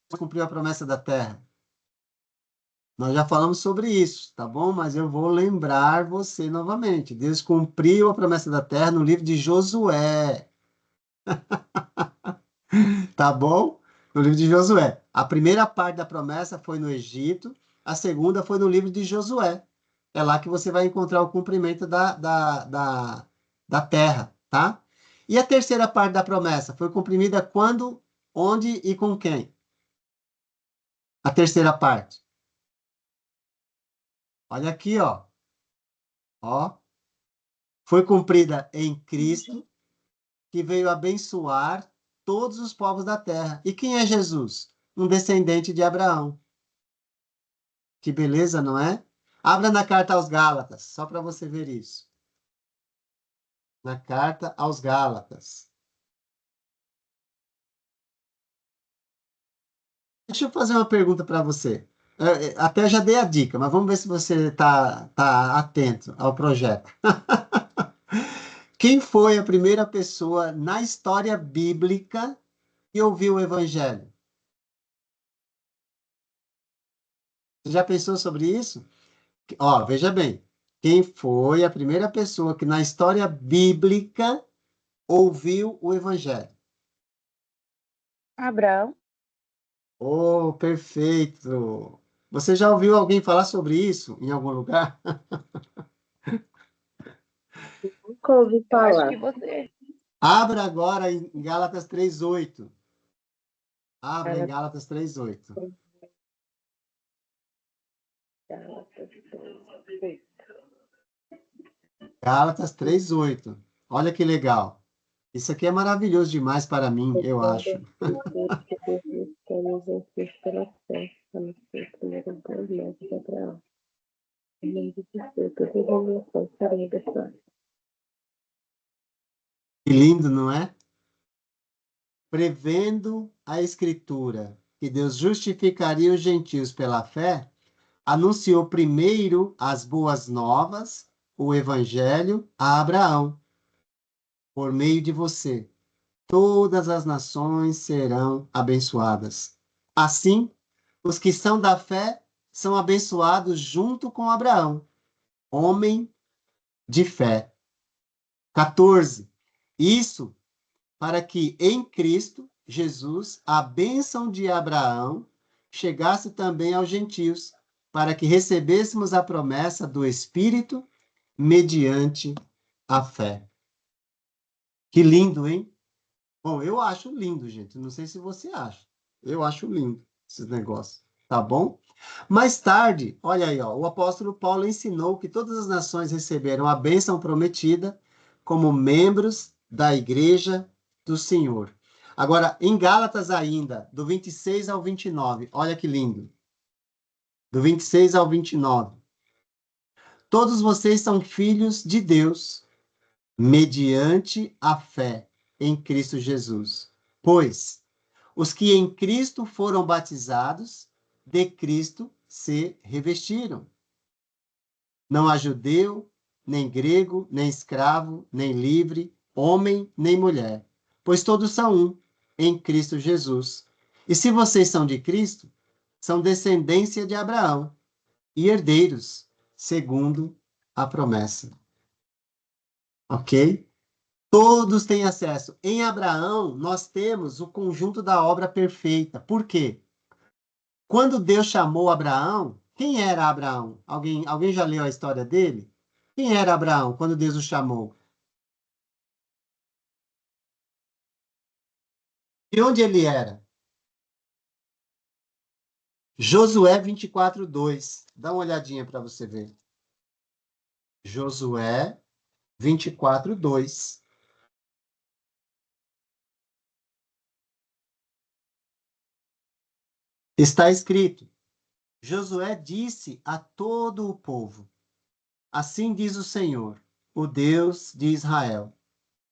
Deus cumpriu a promessa da terra? Nós já falamos sobre isso, tá bom? Mas eu vou lembrar você novamente. Deus cumpriu a promessa da terra no livro de Josué, tá bom? No livro de Josué. A primeira parte da promessa foi no Egito, a segunda foi no livro de Josué. É lá que você vai encontrar o cumprimento da terra, tá? E a terceira parte da promessa foi cumprida quando, onde e com quem? A terceira parte. Olha aqui, ó. Ó. Foi cumprida em Cristo, que veio abençoar todos os povos da terra. E quem é Jesus? Um descendente de Abraão. Que beleza, não é? Abra na carta aos Gálatas, só para você ver isso. Na carta aos Gálatas. Deixa eu fazer uma pergunta para você. Até já dei a dica, mas vamos ver se você tá atento ao projeto. Quem foi a primeira pessoa na história bíblica que ouviu o Evangelho? Você já pensou sobre isso? Ó, veja bem. Quem foi a primeira pessoa que na história bíblica ouviu o Evangelho? Abraão. Oh, perfeito! Você já ouviu alguém falar sobre isso em algum lugar? Nunca ouvi Eu acho falar. que você. Abra agora em Gálatas 3:8. Abra em Gálatas, Gálatas 3:8. Gálatas, Gálatas 3:8. Olha que legal. Isso aqui é maravilhoso demais para mim, eu acho. Escritura que Jesus temos em Cristo pela fé, a não ser o primeiro bom médico de Abraão. Em nome de Jesus, toda revolução estará abençoada. Que lindo, não é? Prevendo a Escritura que Deus justificaria os gentios pela fé, anunciou primeiro as boas novas, o Evangelho, a Abraão, por meio de você. Todas as nações serão abençoadas. Assim, os que são da fé são abençoados junto com Abraão, homem de fé. 14. Isso para que em Cristo Jesus a bênção de Abraão chegasse também aos gentios, para que recebêssemos a promessa do Espírito mediante a fé. Que lindo, hein? Bom, eu acho lindo, gente. Não sei se você acha. Eu acho lindo esses negócios, tá bom? Mais tarde, olha aí, ó, o apóstolo Paulo ensinou que todas as nações receberam a bênção prometida como membros da igreja do Senhor. Agora, em Gálatas ainda, do 26 ao 29, olha que lindo. Do 26 ao 29. Todos vocês são filhos de Deus, mediante a fé em Cristo Jesus. Pois os que em Cristo foram batizados, de Cristo se revestiram. Não há judeu, nem grego, nem escravo, nem livre, homem, nem mulher, pois todos são um em Cristo Jesus. E se vocês são de Cristo, são descendência de Abraão e herdeiros, segundo a promessa. Ok? Todos têm acesso. Em Abraão, nós temos o conjunto da obra perfeita. Por quê? Quando Deus chamou Abraão, quem era Abraão? Alguém já leu a história dele? Quem era Abraão quando Deus o chamou? De onde ele era? Josué 24:2. Dá uma olhadinha para você ver. Josué 24:2. Está escrito: Josué disse a todo o povo: Assim diz o Senhor, o Deus de Israel.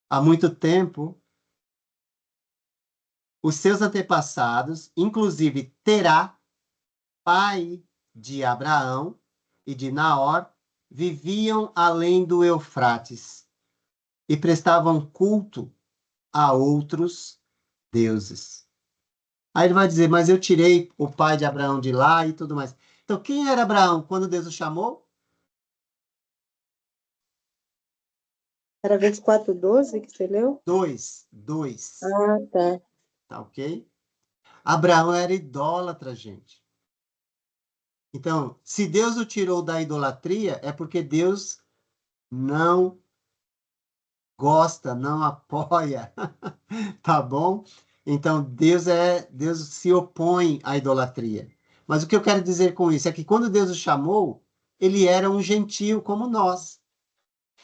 Há muito tempo, os seus antepassados, inclusive Terá, pai de Abraão e de Naor, viviam além do Eufrates e prestavam culto a outros deuses. Aí ele vai dizer, mas eu tirei o pai de Abraão de lá e tudo mais. Então, quem era Abraão quando Deus o chamou? Era 24:12 que você leu? 2. Ah, tá. Tá ok? Abraão era idólatra, gente. Então, se Deus o tirou da idolatria, é porque Deus não gosta, não apoia, tá bom? Então, Deus se opõe à idolatria. Mas o que eu quero dizer com isso é que quando Deus o chamou, ele era um gentio como nós.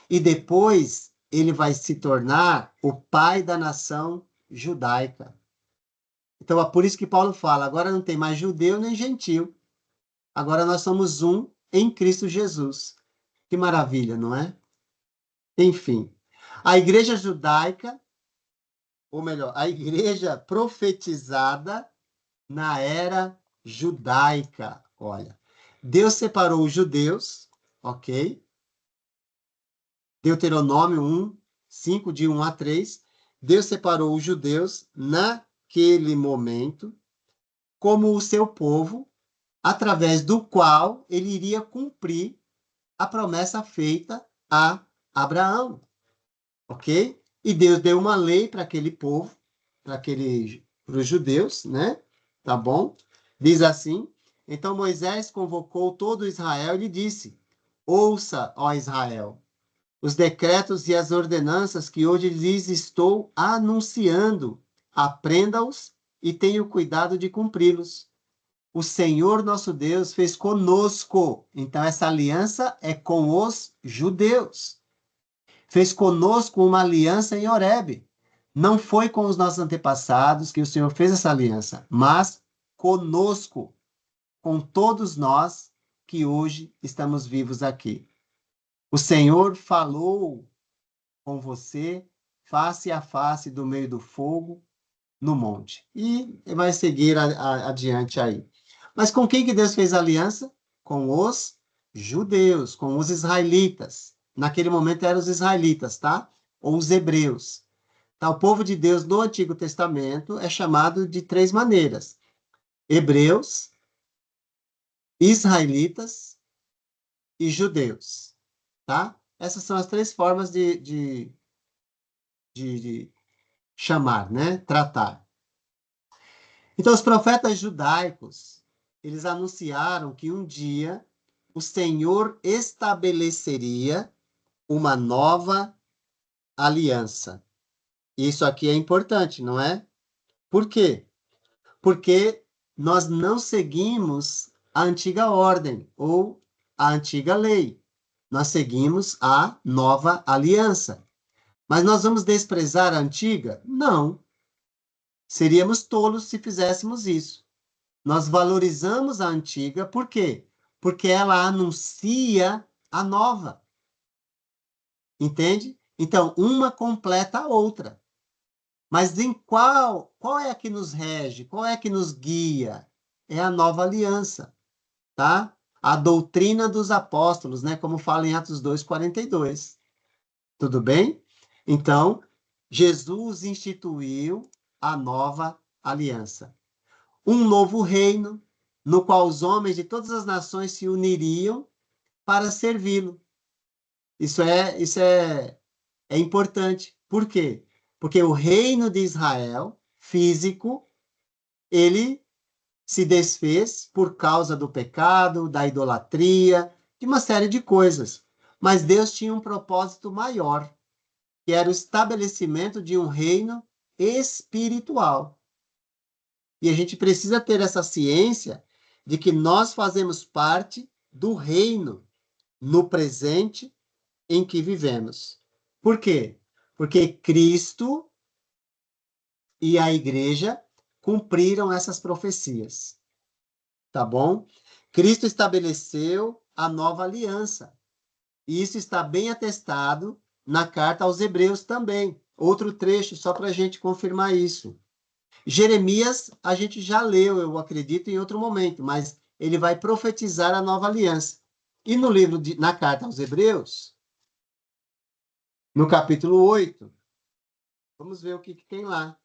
E depois ele vai se tornar o pai da nação judaica. Então, é por isso que Paulo fala, agora não tem mais judeu nem gentio. Agora nós somos um em Cristo Jesus. Que maravilha, não é? Enfim, a igreja judaica, ou melhor, a igreja profetizada na era judaica. Olha, Deus separou os judeus, ok? Deuteronômio 1, 5, de 1 a 3. Deus separou os judeus naquele momento como o seu povo, através do qual ele iria cumprir a promessa feita a Abraão, ok? E Deus deu uma lei para aquele povo, para os judeus, né? Tá bom? Diz assim: então Moisés convocou todo Israel e lhe disse: Ouça, ó Israel, os decretos e as ordenanças que hoje lhes estou anunciando. Aprenda-os e tenha o cuidado de cumpri-los. O Senhor nosso Deus fez conosco. Então, essa aliança é com os judeus. Fez conosco uma aliança em Horebe, Não foi com os nossos antepassados que o Senhor fez essa aliança, mas conosco, com todos nós que hoje estamos vivos aqui. O Senhor falou com você face a face do meio do fogo no monte. E vai seguir adiante aí. Mas com quem que Deus fez aliança? Com os judeus, com os israelitas. Naquele momento eram os israelitas, tá? Ou os hebreus. Tá? O povo de Deus no Antigo Testamento é chamado de 3 maneiras: hebreus, israelitas e judeus, tá? Essas são as 3 formas de chamar, né? Tratar. Então, os profetas judaicos, eles anunciaram que um dia o Senhor estabeleceria uma nova aliança. Isso aqui é importante, não é? Por quê? Porque nós não seguimos a antiga ordem ou a antiga lei. Nós seguimos a nova aliança. Mas nós vamos desprezar a antiga? Não. Seríamos tolos se fizéssemos isso. Nós valorizamos a antiga, por quê? Porque ela anuncia a nova. Entende? Então, uma completa a outra. Mas em qual é a que nos rege? Qual é a que nos guia? É a nova aliança, tá? A doutrina dos apóstolos, né? Como fala em Atos 2:42. Tudo bem? Então, Jesus instituiu a nova aliança. Um novo reino, no qual os homens de todas as nações se uniriam para servi-lo. Isso é importante. Por quê? Porque o reino de Israel, físico, ele se desfez por causa do pecado, da idolatria, de uma série de coisas. Mas Deus tinha um propósito maior, que era o estabelecimento de um reino espiritual. E a gente precisa ter essa ciência de que nós fazemos parte do reino no presente em que vivemos. Por quê? Porque Cristo e a igreja cumpriram essas profecias. Tá bom? Cristo estabeleceu a nova aliança. E isso está bem atestado na carta aos Hebreus também. Outro trecho, só para a gente confirmar isso. Jeremias, a gente já leu, eu acredito, em outro momento, mas ele vai profetizar a nova aliança. E no livro, na carta aos Hebreus, no capítulo 8, vamos ver o que tem lá.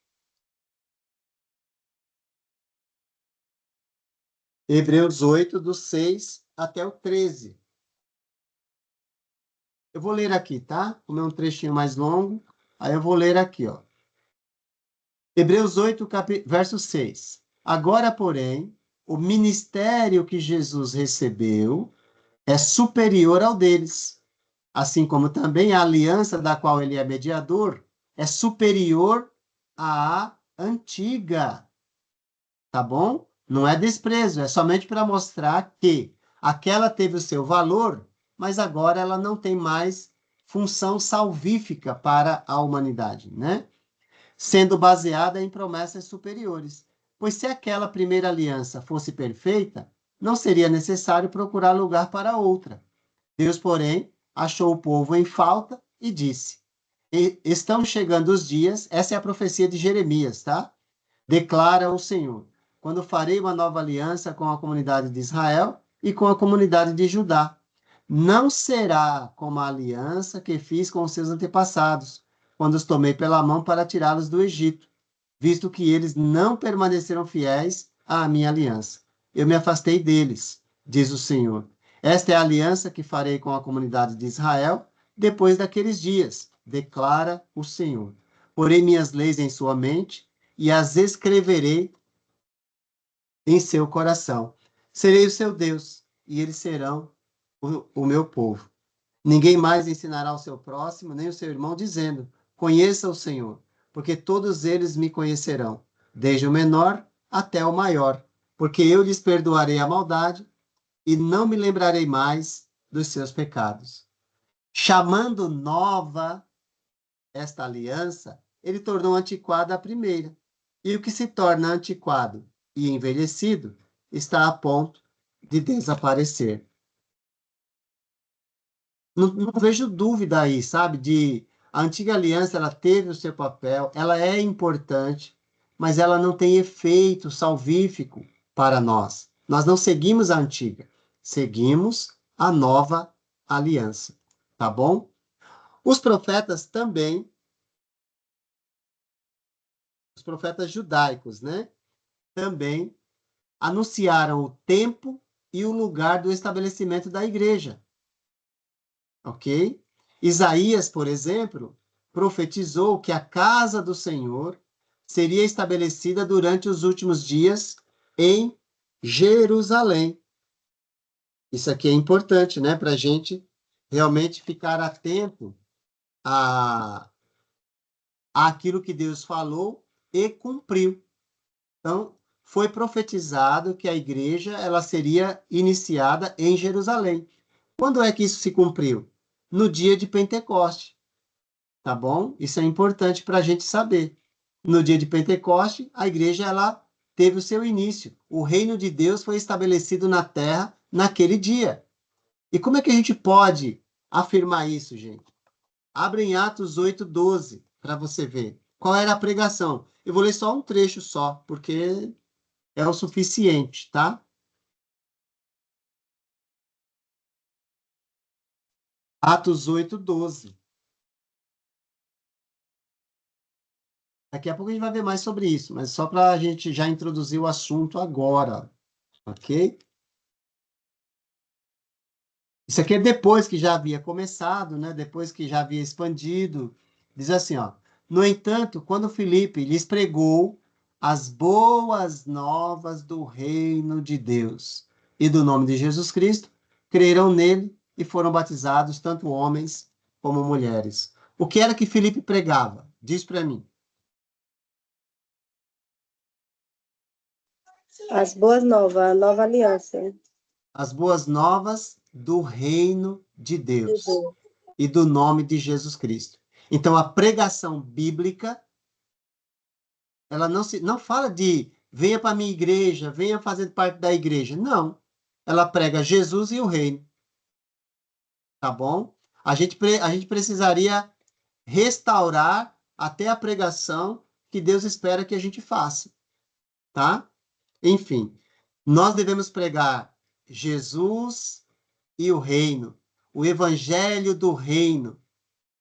Hebreus 8, do 6 até o 13. Eu vou ler aqui, tá? Como é um trechinho mais longo, aí eu vou ler aqui, ó. Hebreus 8, verso 6. Agora, porém, o ministério que Jesus recebeu é superior ao deles, assim como também a aliança da qual ele é mediador é superior à antiga. Tá bom? Não é desprezo, é somente para mostrar que aquela teve o seu valor, mas agora ela não tem mais função salvífica para a humanidade, né? Sendo baseada em promessas superiores. Pois se aquela primeira aliança fosse perfeita, não seria necessário procurar lugar para outra. Deus, porém, achou o povo em falta e disse: estão chegando os dias, essa é a profecia de Jeremias, tá? Declara o Senhor: quando farei uma nova aliança com a comunidade de Israel e com a comunidade de Judá. Não será como a aliança que fiz com os seus antepassados, quando os tomei pela mão para tirá-los do Egito, visto que eles não permaneceram fiéis à minha aliança. Eu me afastei deles, diz o Senhor. Esta é a aliança que farei com a comunidade de Israel depois daqueles dias, declara o Senhor. Porei minhas leis em sua mente e as escreverei em seu coração. Serei o seu Deus, e eles serão o meu povo. Ninguém mais ensinará ao seu próximo, nem o seu irmão, dizendo: conheça o Senhor, porque todos eles me conhecerão, desde o menor até o maior, porque eu lhes perdoarei a maldade e não me lembrarei mais dos seus pecados. Chamando nova esta aliança, ele tornou antiquada a primeira. E o que se torna antiquado e envelhecido está a ponto de desaparecer. Não vejo dúvida aí, sabe? A antiga aliança, ela teve o seu papel, ela é importante, mas ela não tem efeito salvífico para nós. Nós não seguimos a antiga, seguimos a nova aliança, tá bom? Os profetas também, os profetas judaicos, né? Também anunciaram o tempo e o lugar do estabelecimento da igreja. Ok? Isaías, por exemplo, profetizou que a casa do Senhor seria estabelecida durante os últimos dias em Jerusalém. Isso aqui é importante, né? Para a gente realmente ficar atento a àquilo que Deus falou e cumpriu. Então, foi profetizado que a igreja ela seria iniciada em Jerusalém. Quando é que isso se cumpriu? No dia de Pentecoste, tá bom? Isso é importante para a gente saber. No dia de Pentecoste, a igreja ela teve o seu início. O reino de Deus foi estabelecido na terra naquele dia. E como é que a gente pode afirmar isso, gente? Abre em Atos 8:12 para você ver. Qual era a pregação? Eu vou ler só um trecho só, porque é o suficiente, tá? Atos 8:12. Daqui a pouco a gente vai ver mais sobre isso, mas só para a gente já introduzir o assunto agora, ok? Isso aqui é depois que já havia começado, né? Depois que já havia expandido. Diz assim, ó. No entanto, quando Filipe lhes pregou as boas novas do reino de Deus e do nome de Jesus Cristo, creram nele e foram batizados tanto homens como mulheres. O que era que Filipe pregava? Diz para mim. As boas novas, a nova aliança. As boas novas do reino de Deus Deus. e do nome de Jesus Cristo. Então, a pregação bíblica, ela não fala de venha para a minha igreja, venha fazer parte da igreja. Não. Ela prega Jesus e o reino. Tá bom? A gente precisaria restaurar até a pregação que Deus espera que a gente faça. Tá? Enfim, nós devemos pregar Jesus e o reino, o evangelho do reino,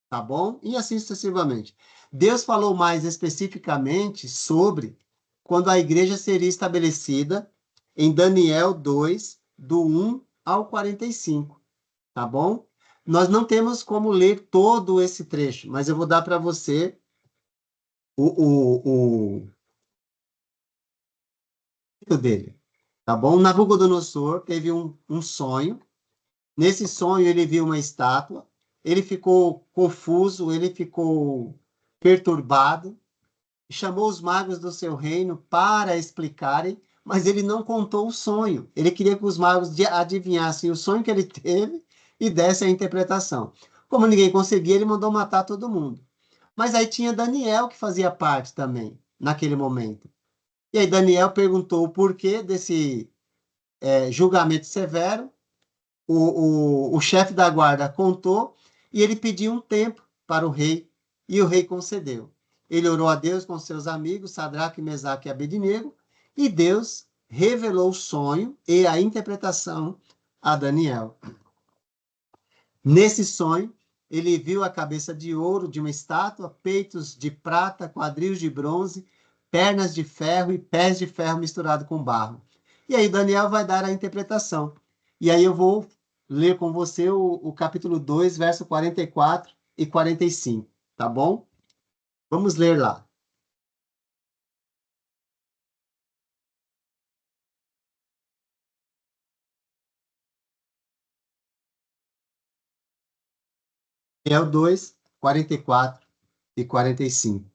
tá bom? E assim sucessivamente. Deus falou mais especificamente sobre quando a igreja seria estabelecida em Daniel 2, do 1 ao 45, tá bom? Nós não temos como ler todo esse trecho, mas eu vou dar para você o dele, tá bom? Nabucodonosor teve um sonho. Nesse sonho, ele viu uma estátua, ele ficou confuso, ele ficou perturbado, chamou os magos do seu reino para explicarem, mas ele não contou o sonho. Ele queria que os magos adivinhassem o sonho que ele teve e dessem a interpretação. Como ninguém conseguia, ele mandou matar todo mundo. Mas aí tinha Daniel que fazia parte também, naquele momento. E aí Daniel perguntou o porquê desse julgamento severo. O chefe da guarda contou e ele pediu um tempo para o rei e o rei concedeu. Ele orou a Deus com seus amigos, Sadraque, Mesaque e Abednego, e Deus revelou o sonho e a interpretação a Daniel. Nesse sonho, ele viu a cabeça de ouro de uma estátua, peitos de prata, quadris de bronze, pernas de ferro e pés de ferro misturado com barro. E aí Daniel vai dar a interpretação. E aí eu vou ler com você o capítulo 2, verso 44 e 45, tá bom? Vamos ler lá. Daniel 2, 44 e 45.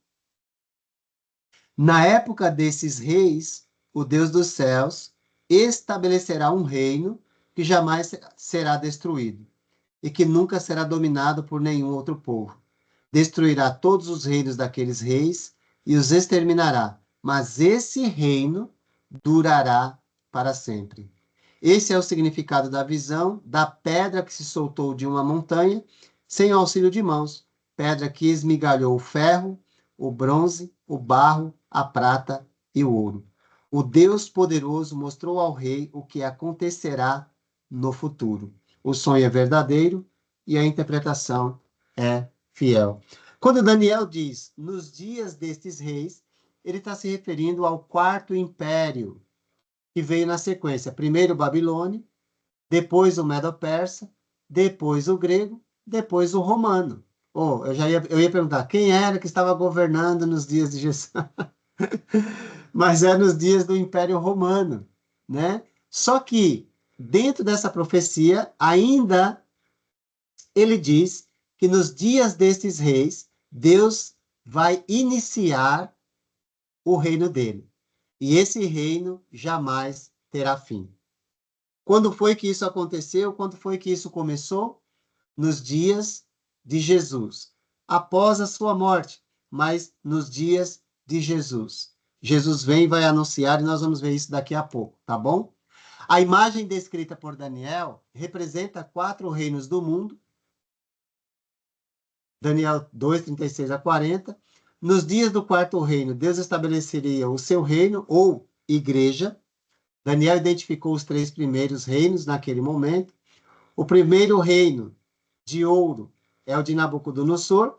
Na época desses reis, o Deus dos céus estabelecerá um reino que jamais será destruído e que nunca será dominado por nenhum outro povo. destruirá todos os reinos daqueles reis e os exterminará, mas esse reino durará para sempre. Esse é o significado da visão da pedra que se soltou de uma montanha, sem auxílio de mãos, pedra que esmigalhou o ferro, o bronze, o barro, a prata e o ouro. O Deus poderoso mostrou ao rei o que acontecerá no futuro. O sonho é verdadeiro e a interpretação é fiel. Quando Daniel diz nos dias destes reis, ele está se referindo ao quarto império, que veio na sequência. Primeiro o Babilônio, depois o Medo-Persa, depois o grego, depois o romano. Oh, eu ia perguntar, quem era que estava governando nos dias de Jesus? Mas é nos dias do Império Romano, né? Só que, dentro dessa profecia, ainda ele diz que nos dias destes reis, Deus vai iniciar o reino dele. E esse reino jamais terá fim. Quando foi que isso aconteceu? Quando foi que isso começou? Nos dias de Jesus, após a sua morte, mas nos dias de Jesus. Jesus vem e vai anunciar, e nós vamos ver isso daqui a pouco, tá bom? A imagem descrita por Daniel representa 4 reinos do mundo. Daniel 2, 36 a 40. Nos dias do quarto reino, Deus estabeleceria o seu reino, ou igreja. Daniel identificou os 3 primeiros reinos naquele momento. O primeiro reino de ouro é o de Nabucodonosor.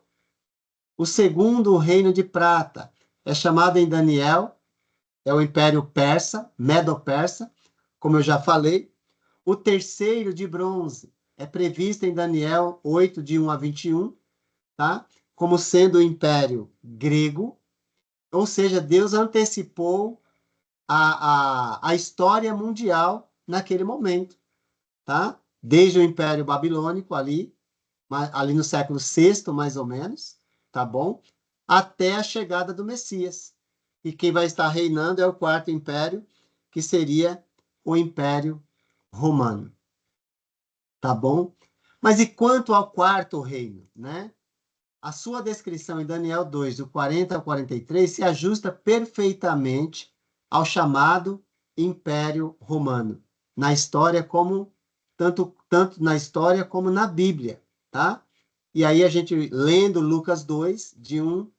O segundo, o reino de prata, é chamado em Daniel, é o Império Persa, Medo-Persa, como eu já falei. O terceiro, de bronze, é previsto em Daniel 8, de 1 a 21, tá? Como sendo o Império Grego. Ou seja, Deus antecipou a história mundial naquele momento, tá? Desde o Império Babilônico ali no século VI, mais ou menos, tá bom? Até a chegada do Messias. E quem vai estar reinando é o quarto império, que seria o Império Romano. Tá bom? Mas e quanto ao quarto reino, né? A sua descrição em Daniel 2, do 40 ao 43, se ajusta perfeitamente ao chamado Império Romano, na história como tanto na história como na Bíblia, tá? E aí a gente lendo Lucas 2, de 1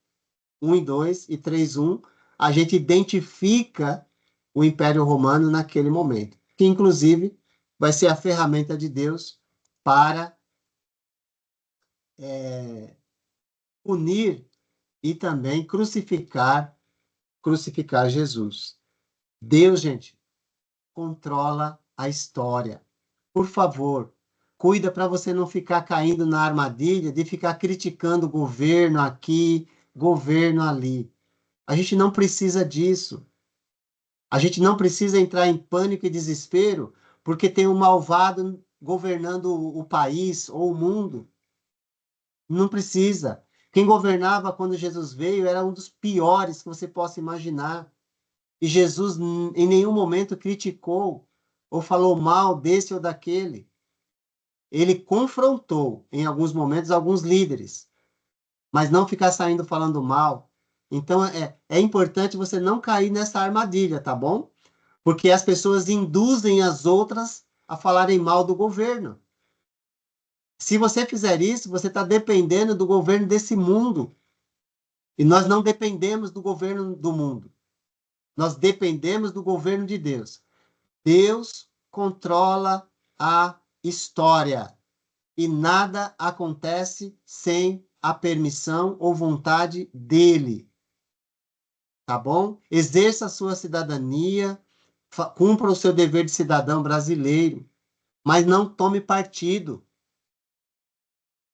e 2 e 3, 1, a gente identifica o Império Romano naquele momento, que inclusive vai ser a ferramenta de Deus para unir e também crucificar Jesus. Deus, gente, controla a história. Por favor, cuida para você não ficar caindo na armadilha de ficar criticando o governo aqui, governo ali. A gente não precisa disso. A gente não precisa entrar em pânico e desespero porque tem um malvado governando o país ou o mundo. Não precisa. Quem governava quando Jesus veio era um dos piores que você possa imaginar. E Jesus em nenhum momento criticou ou falou mal desse ou daquele. Ele confrontou, em alguns momentos, alguns líderes, mas não ficar saindo falando mal. Então, é importante você não cair nessa armadilha, tá bom? Porque as pessoas induzem as outras a falarem mal do governo. Se você fizer isso, você está dependendo do governo desse mundo. E nós não dependemos do governo do mundo. Nós dependemos do governo de Deus. Deus controla a história. E nada acontece sem a permissão ou vontade dele. Tá bom? Exerça a sua cidadania, cumpra o seu dever de cidadão brasileiro, mas não tome partido.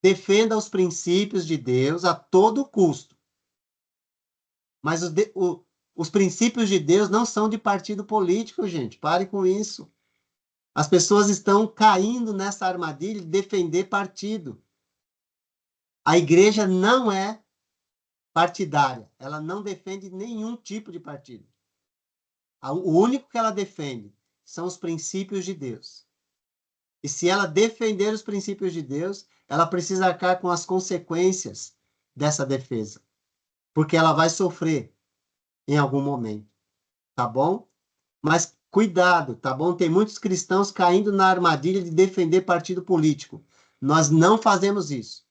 Defenda os princípios de Deus a todo custo. Mas os princípios de Deus não são de partido político, gente. Pare com isso. As pessoas estão caindo nessa armadilha de defender partido. A igreja não é partidária. Ela não defende nenhum tipo de partido. O único que ela defende são os princípios de Deus. E se ela defender os princípios de Deus, ela precisa arcar com as consequências dessa defesa, porque ela vai sofrer em algum momento, tá bom? Mas cuidado, tá bom? Tem muitos cristãos caindo na armadilha de defender partido político. Nós não fazemos isso.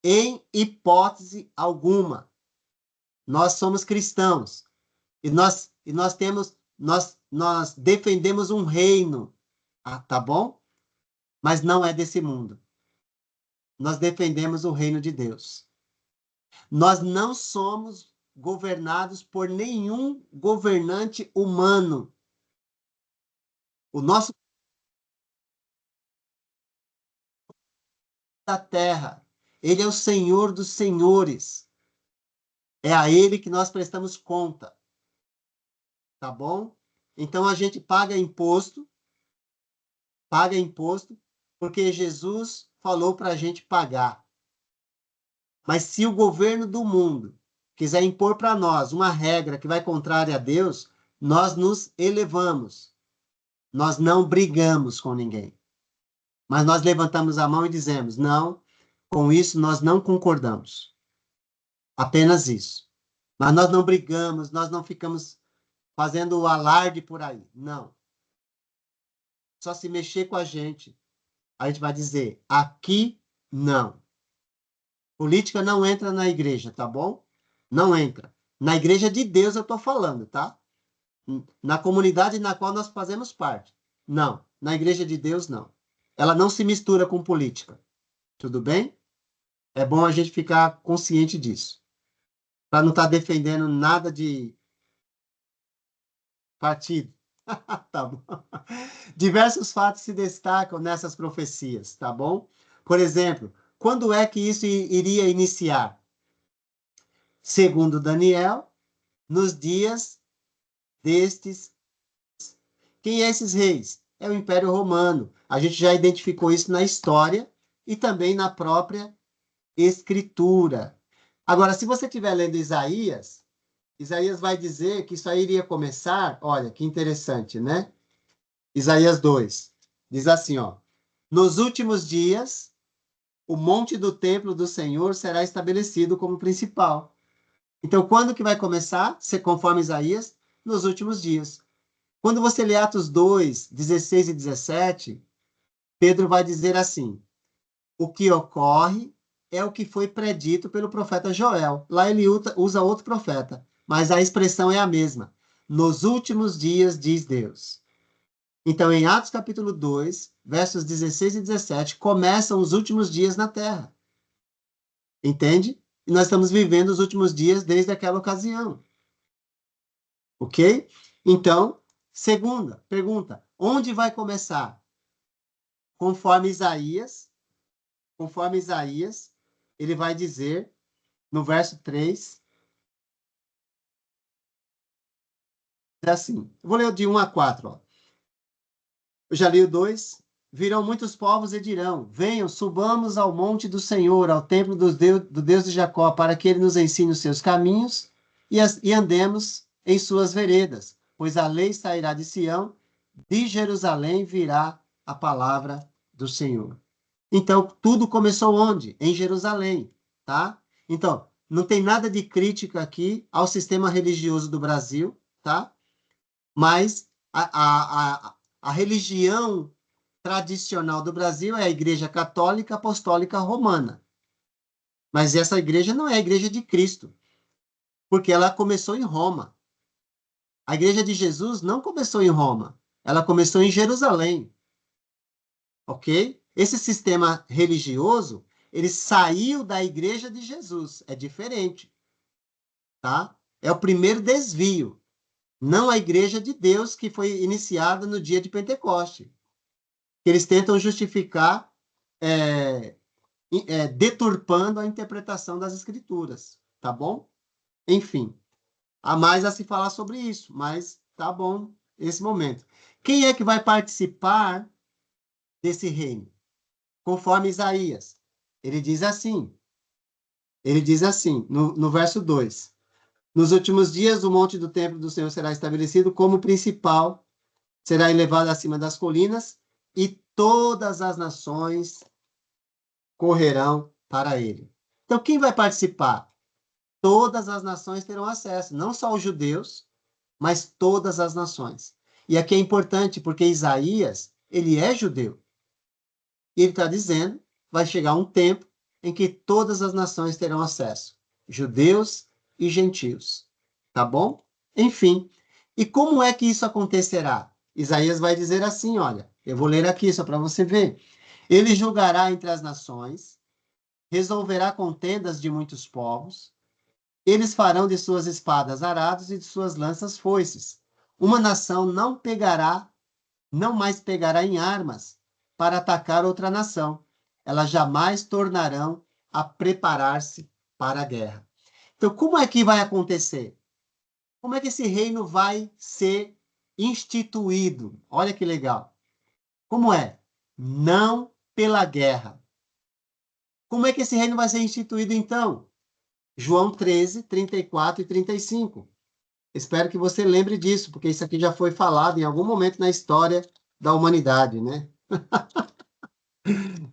Em hipótese alguma. Nós somos cristãos e nós defendemos um reino, tá bom? Mas não é desse mundo. Nós defendemos o reino de Deus. Nós não somos governados por nenhum governante humano. O nosso da terra, ele é o Senhor dos senhores. É a ele que nós prestamos conta. Tá bom? Então a gente paga imposto, porque Jesus falou para a gente pagar. Mas se o governo do mundo quiser impor para nós uma regra que vai contrária a Deus, nós nos elevamos. Nós não brigamos com ninguém. Mas nós levantamos a mão e dizemos, não, com isso nós não concordamos. Apenas isso. Mas nós não brigamos, nós não ficamos fazendo o alarde por aí. Não. Só se mexer com a gente vai dizer, aqui não. Política não entra na igreja, tá bom? Não entra. Na igreja de Deus eu estou falando, tá? Na comunidade na qual nós fazemos parte. Não. Na igreja de Deus, não. Ela não se mistura com política. Tudo bem? É bom a gente ficar consciente disso. Para não estar defendendo nada de partido. Tá bom? Diversos fatos se destacam nessas profecias, tá bom? Por exemplo, quando é que isso iria iniciar? Segundo Daniel, nos dias destes. Quem é esses reis? É o Império Romano. A gente já identificou isso na história e também na própria Escritura. Agora, se você estiver lendo Isaías, Isaías vai dizer que isso aí iria começar, olha, que interessante, né? Isaías 2, diz assim, ó, nos últimos dias, o monte do templo do Senhor será estabelecido como principal. Então, quando que vai começar? Se conforme Isaías, nos últimos dias. Quando você lê Atos 2, 16 e 17, Pedro vai dizer assim, o que ocorre é o que foi predito pelo profeta Joel. Lá ele usa outro profeta, mas a expressão é a mesma. Nos últimos dias, diz Deus. Então, em Atos capítulo 2, versos 16 e 17, começam os últimos dias na Terra. Entende? E nós estamos vivendo os últimos dias desde aquela ocasião. Ok? Então, segunda pergunta, onde vai começar? Conforme Isaías, ele vai dizer, no verso 3, assim, eu vou ler de 1 a 4, ó. Eu já li o 2. Virão muitos povos e dirão, venham, subamos ao monte do Senhor, ao templo do Deus de Jacó, para que ele nos ensine os seus caminhos e andemos em suas veredas. Pois a lei sairá de Sião, de Jerusalém virá a palavra do Senhor. Então, tudo começou onde? Em Jerusalém, tá? Então, não tem nada de crítica aqui ao sistema religioso do Brasil, tá? Mas a religião tradicional do Brasil é a Igreja Católica Apostólica Romana. Mas essa igreja não é a Igreja de Cristo, porque ela começou em Roma. A Igreja de Jesus não começou em Roma, ela começou em Jerusalém. Ok? Esse sistema religioso, ele saiu da Igreja de Jesus, é diferente. Tá? É o primeiro desvio. Não a Igreja de Deus que foi iniciada no dia de Pentecoste. Eles tentam justificar deturpando a interpretação das Escrituras, tá bom? Enfim, há mais a se falar sobre isso, mas tá bom esse momento. Quem é que vai participar desse reino? Conforme Isaías, ele diz assim, no verso 2, nos últimos dias o monte do templo do Senhor será estabelecido como principal, será elevado acima das colinas, e todas as nações correrão para ele. Então, quem vai participar? Todas as nações terão acesso, não só os judeus, mas todas as nações. E aqui é importante, porque Isaías, ele é judeu. E ele está dizendo, vai chegar um tempo em que todas as nações terão acesso, judeus e gentios. Tá bom? Enfim, e como é que isso acontecerá? Isaías vai dizer assim, olha, eu vou ler aqui só para você ver. Ele julgará entre as nações, resolverá contendas de muitos povos, eles farão de suas espadas arados e de suas lanças foices. Uma nação não mais pegará em armas para atacar outra nação. Elas jamais tornarão a preparar-se para a guerra. Então, como é que vai acontecer? Como é que esse reino vai ser instituído? Olha que legal. Como é? Não pela guerra. Como é que esse reino vai ser instituído, então? João 13, 34 e 35. Espero que você lembre disso, porque isso aqui já foi falado em algum momento na história da humanidade, né?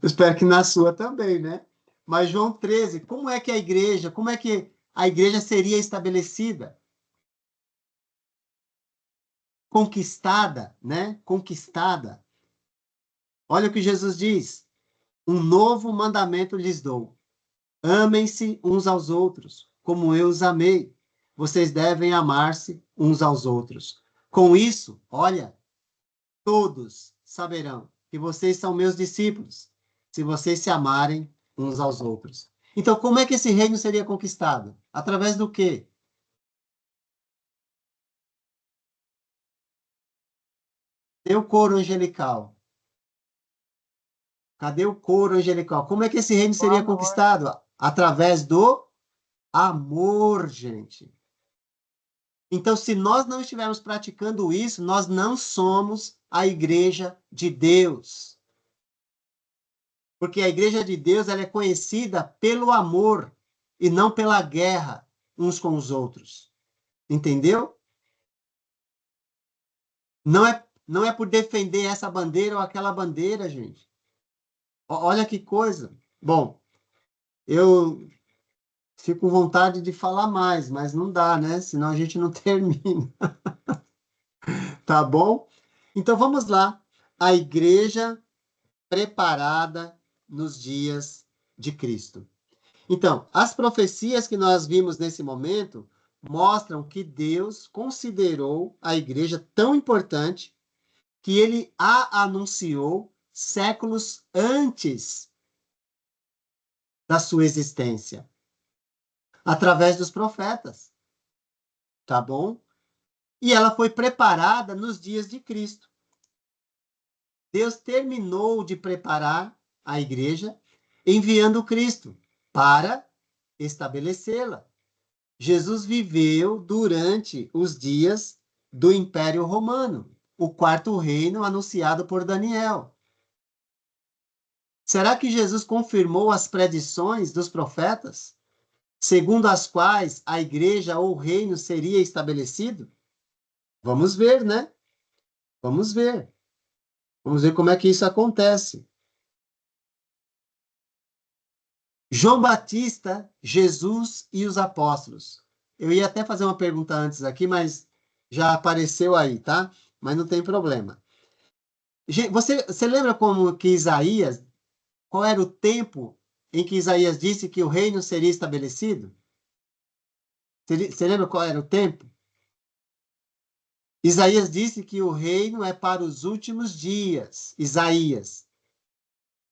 Espero que na sua também, né? Mas João 13, como é que a igreja seria estabelecida? Conquistada, né? Conquistada. Olha o que Jesus diz: um novo mandamento lhes dou. Amem-se uns aos outros, como eu os amei. Vocês devem amar-se uns aos outros. Com isso, olha, todos saberão que vocês são meus discípulos, se vocês se amarem uns aos outros. Então, como é que esse reino seria conquistado? Através do quê? Cadê o coro angelical? Cadê o coro angelical? Como é que esse reino O seria amor. conquistado? Através do amor, gente. Então, se nós não estivermos praticando isso, nós não somos a igreja de Deus. Porque a igreja de Deus, ela é conhecida pelo amor e não pela guerra uns com os outros. Entendeu? Não é por defender essa bandeira ou aquela bandeira, gente. Olha que coisa. Bom, eu fico com vontade de falar mais, mas não dá, né? Senão a gente não termina. Tá bom? Então vamos lá. A igreja preparada nos dias de Cristo. Então, as profecias que nós vimos nesse momento mostram que Deus considerou a igreja tão importante que ele a anunciou séculos antes da sua existência, através dos profetas, tá bom? E ela foi preparada nos dias de Cristo. Deus terminou de preparar a igreja enviando Cristo para estabelecê-la. Jesus viveu durante os dias do Império Romano, o quarto reino anunciado por Daniel. Será que Jesus confirmou as predições dos profetas, segundo as quais a igreja ou o reino seria estabelecido? Vamos ver, né? Vamos ver. Vamos ver como é que isso acontece. João Batista, Jesus e os apóstolos. Eu ia até fazer uma pergunta antes aqui, mas já apareceu aí, tá? Mas não tem problema. Você lembra como que Isaías, qual era o tempo em que Isaías disse que o reino seria estabelecido? Você lembra qual era o tempo? Isaías disse que o reino é para os últimos dias. Isaías.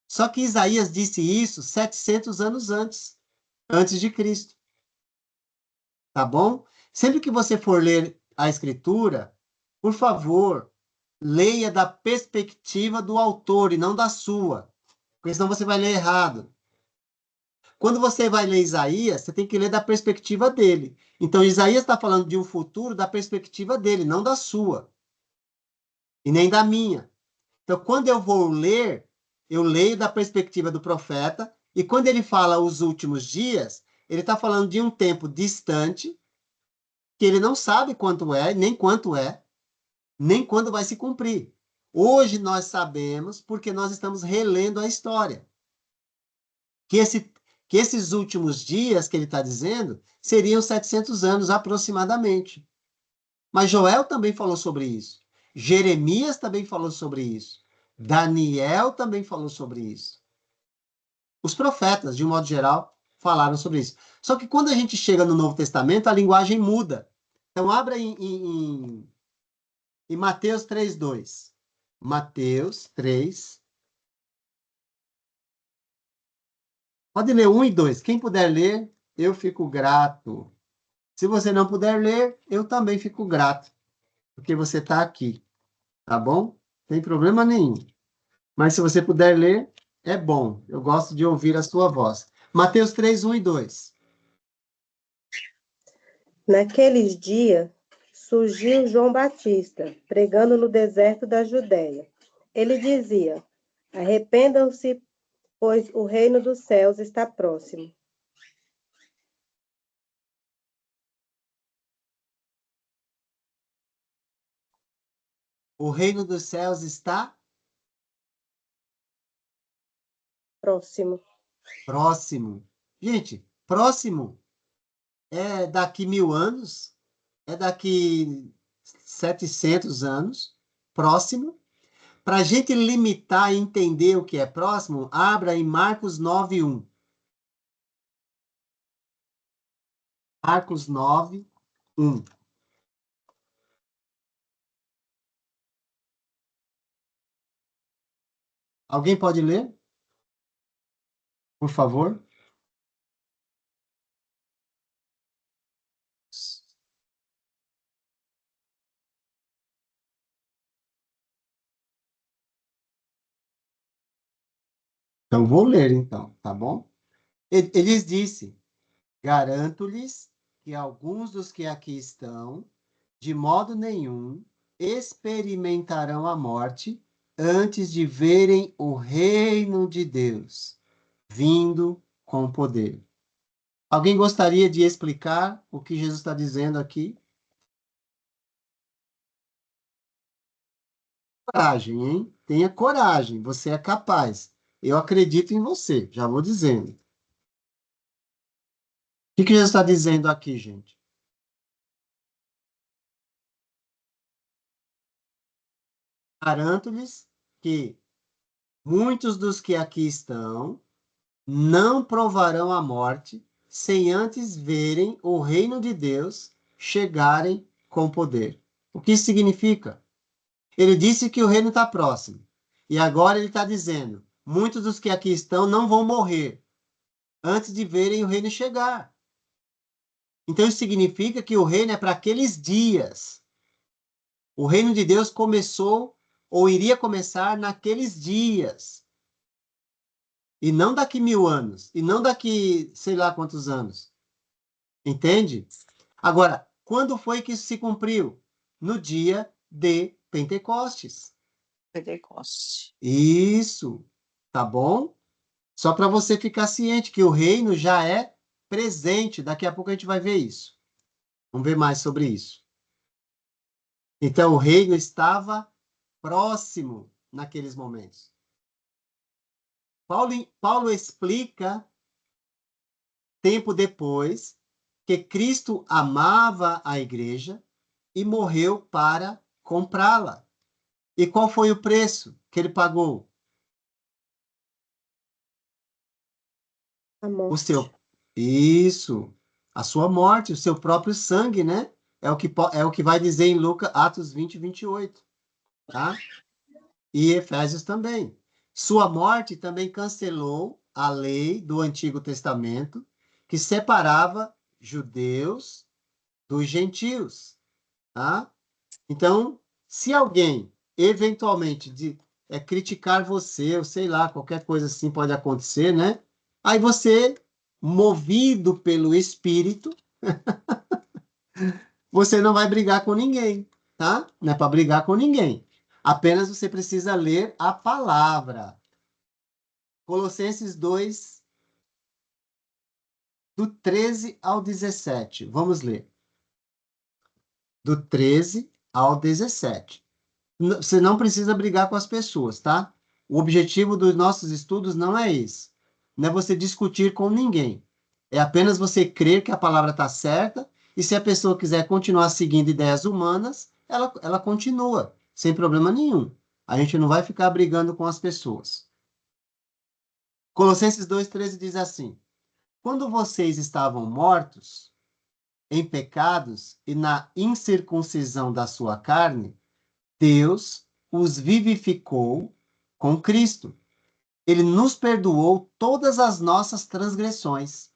Só que Isaías disse isso 700 anos antes de Cristo. Tá bom? Sempre que você for ler a Escritura, por favor, leia da perspectiva do autor e não da sua, porque senão você vai ler errado. Quando você vai ler Isaías, você tem que ler da perspectiva dele. Então, Isaías está falando de um futuro da perspectiva dele, não da sua. E nem da minha. Então, quando eu vou ler, eu leio da perspectiva do profeta, e quando ele fala os últimos dias, ele está falando de um tempo distante, que ele não sabe quanto é, nem quando vai se cumprir. Hoje nós sabemos porque nós estamos relendo a história. Que que esses últimos dias que ele está dizendo seriam 700 anos aproximadamente. Mas Joel também falou sobre isso. Jeremias também falou sobre isso. Daniel também falou sobre isso. Os profetas, de um modo geral, falaram sobre isso. Só que quando a gente chega no Novo Testamento, a linguagem muda. Então, abra em Mateus 3:2. Mateus 3. Pode ler 1 e 2. Quem puder ler, eu fico grato. Se você não puder ler, eu também fico grato, porque você está aqui, tá bom? Não tem problema nenhum. Mas se você puder ler, é bom. Eu gosto de ouvir a sua voz. Mateus 3, 1 e 2. Naqueles dias, surgiu João Batista, pregando no deserto da Judéia. Ele dizia: arrependam-se, pois o reino dos céus está próximo. O reino dos céus está Próximo. próximo. Gente, próximo é daqui 1000 anos, é daqui 700 anos, próximo. Para a gente limitar e entender o que é próximo, abra em Marcos 9:1. Marcos 9:1. Alguém pode ler? Por favor. Então, vou ler, então, tá bom? Eles disse: garanto-lhes que alguns dos que aqui estão, de modo nenhum, experimentarão a morte antes de verem o reino de Deus vindo com poder. Alguém gostaria de explicar o que Jesus está dizendo aqui? Coragem, hein? Tenha coragem, você é capaz. Eu acredito em você, já vou dizendo. O que Jesus está dizendo aqui, gente? Garanto-lhes que muitos dos que aqui estão não provarão a morte sem antes verem o reino de Deus chegarem com poder. O que isso significa? Ele disse que o reino está próximo. E agora ele está dizendo: muitos dos que aqui estão não vão morrer antes de verem o reino chegar. Então isso significa que o reino é para aqueles dias. O reino de Deus começou ou iria começar naqueles dias. E não daqui 1000 anos. E não daqui sei lá quantos anos. Entende? Agora, quando foi que isso se cumpriu? No dia de Pentecostes. Pentecoste. Isso. Tá bom? Só para você ficar ciente que o reino já é presente. Daqui a pouco a gente vai ver isso. Vamos ver mais sobre isso. Então, o reino estava próximo naqueles momentos. Paulo explica, tempo depois, que Cristo amava a igreja e morreu para comprá-la. E qual foi o preço que ele pagou? A O morte. seu. Isso. A sua morte, o seu próprio sangue, né? É o que vai dizer em Lucas, Atos 20, 28. Tá? E Efésios também. Sua morte também cancelou a lei do Antigo Testamento, que separava judeus dos gentios. Tá? Então, se alguém eventualmente criticar você, ou sei lá, qualquer coisa assim pode acontecer, né? Aí você, movido pelo Espírito, você não vai brigar com ninguém, tá? Não é para brigar com ninguém. Apenas você precisa ler a palavra. Colossenses 2, do 13 ao 17. Vamos ler. Do 13 ao 17. Você não precisa brigar com as pessoas, tá? O objetivo dos nossos estudos não é esse. não é você discutir com ninguém. É apenas você crer que a palavra está certa, e se a pessoa quiser continuar seguindo ideias humanas, ela continua, sem problema nenhum. A gente não vai ficar brigando com as pessoas. Colossenses 2,13 diz assim: quando vocês estavam mortos em pecados e na incircuncisão da sua carne, Deus os vivificou com Cristo. Ele nos perdoou todas as nossas transgressões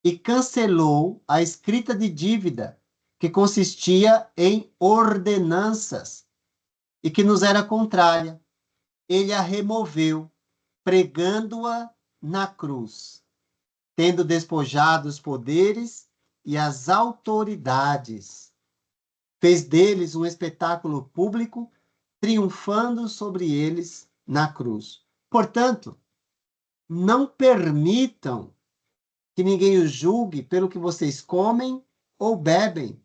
e cancelou a escrita de dívida que consistia em ordenanças e que nos era contrária. Ele a removeu, pregando-a na cruz, tendo despojado os poderes e as autoridades. Fez deles um espetáculo público, triunfando sobre eles na cruz. Portanto, não permitam que ninguém os julgue pelo que vocês comem ou bebem,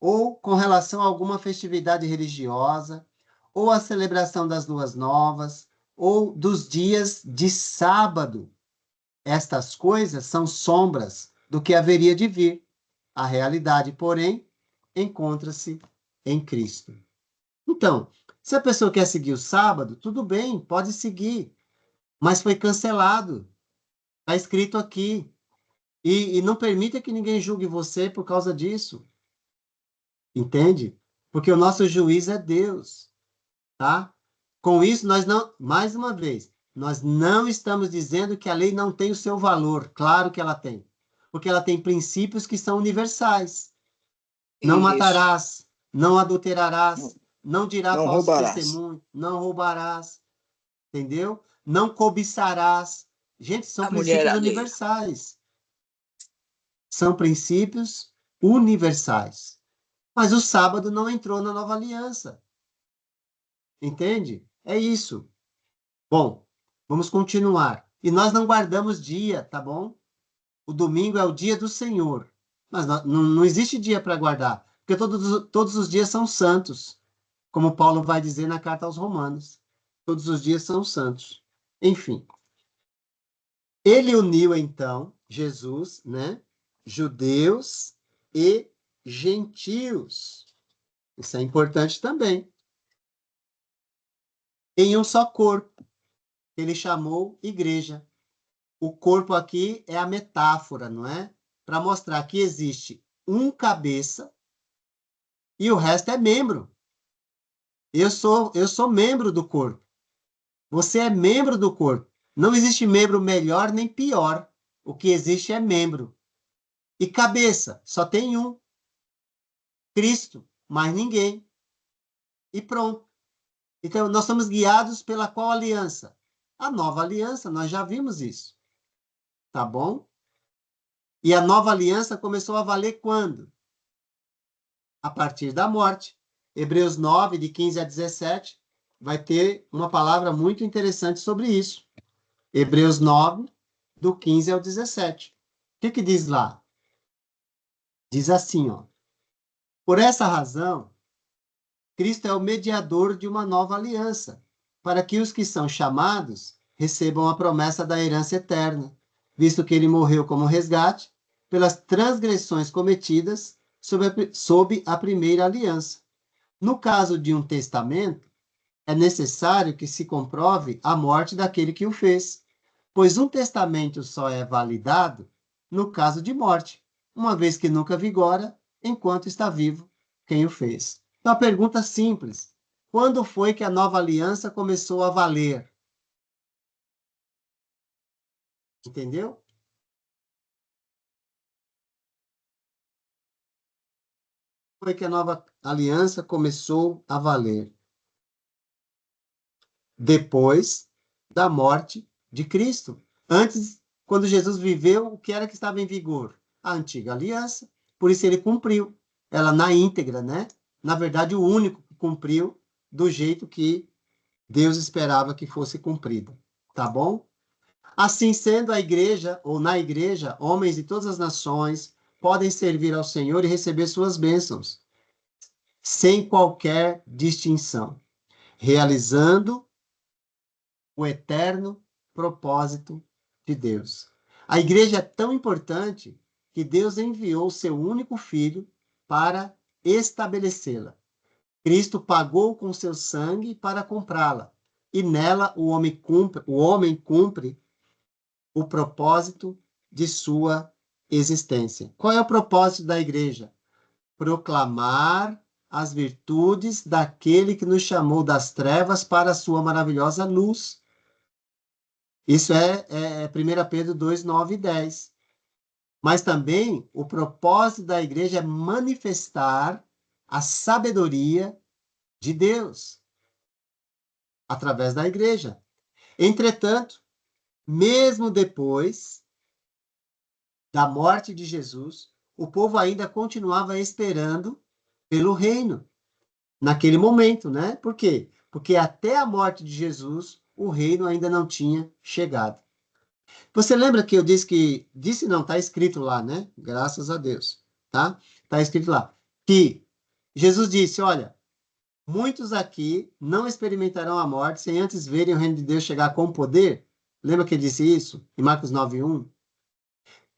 ou com relação a alguma festividade religiosa, ou a celebração das luas novas, ou dos dias de sábado. Estas coisas são sombras do que haveria de vir. A realidade, porém, encontra-se em Cristo. Então, se a pessoa quer seguir o sábado, tudo bem, pode seguir, mas foi cancelado. Está escrito aqui. E não permita que ninguém julgue você por causa disso. Entende? Porque o nosso juiz é Deus, tá? Com isso, nós não, mais uma vez, nós não estamos dizendo que a lei não tem o seu valor. Claro que ela tem. Porque ela tem princípios que são universais. Não Isso. matarás, não adulterarás, não dirá Não falso roubarás. testemunho, não roubarás, entendeu? Não cobiçarás. Gente, são A mulher princípios alheia. universais. São princípios universais. Mas o sábado não entrou na nova aliança. Entende? É isso. Bom, vamos continuar. E nós não guardamos dia, tá bom? O domingo é o dia do Senhor. Mas não existe dia para guardar, porque todos os dias são santos, como Paulo vai dizer na carta aos Romanos. Todos os dias são santos. Enfim. Ele uniu, então, Jesus, né? Judeus e gentios. Isso é importante também. Em um só corpo. Ele chamou igreja. O corpo aqui é a metáfora, não é? Para mostrar que existe um cabeça e o resto é membro. Eu sou membro do corpo. Você é membro do corpo. Não existe membro melhor nem pior. O que existe é membro. E cabeça, só tem um. Cristo, mais ninguém. E pronto. Então, nós somos guiados pela qual aliança? A nova aliança, nós já vimos isso. Tá bom? E a nova aliança começou a valer quando? A partir da morte. Hebreus 9, de 15 a 17, vai ter uma palavra muito interessante sobre isso. Hebreus 9, do 15 ao 17. O que diz lá? Diz assim, ó. Por essa razão, Cristo é o mediador de uma nova aliança, para que os que são chamados recebam a promessa da herança eterna, visto que ele morreu como resgate pelas transgressões cometidas sob a primeira aliança. No caso de um testamento, é necessário que se comprove a morte daquele que o fez, pois um testamento só é validado no caso de morte, uma vez que nunca vigora enquanto está vivo quem o fez. Então, a pergunta simples: quando foi que a nova aliança começou a valer? Entendeu? Foi que a nova aliança começou a valer? Depois da morte de Cristo. Antes, quando Jesus viveu, o que era que estava em vigor? A antiga aliança. Por isso ele cumpriu ela na íntegra, né? Na verdade, o único que cumpriu do jeito que Deus esperava que fosse cumprida. Tá bom? Assim sendo, a igreja, ou na igreja, homens de todas as nações podem servir ao Senhor e receber suas bênçãos, sem qualquer distinção, realizando o eterno propósito de Deus. A igreja é tão importante que Deus enviou o seu único filho para estabelecê-la. Cristo pagou com seu sangue para comprá-la. E nela o homem cumpre o propósito de sua existência. Qual é o propósito da igreja? Proclamar as virtudes daquele que nos chamou das trevas para a sua maravilhosa luz. Isso é 1 Pedro 2, 9 e 10. Mas também o propósito da igreja é manifestar a sabedoria de Deus através da igreja. Entretanto, mesmo depois da morte de Jesus, o povo ainda continuava esperando pelo reino naquele momento, né? Por quê? Porque até a morte de Jesus, o reino ainda não tinha chegado. Você lembra que eu disse não, está escrito lá, né? Graças a Deus, tá? Está escrito lá que Jesus disse, olha, muitos aqui não experimentarão a morte sem antes verem o reino de Deus chegar com poder. Lembra que ele disse isso? Em Marcos 9:1?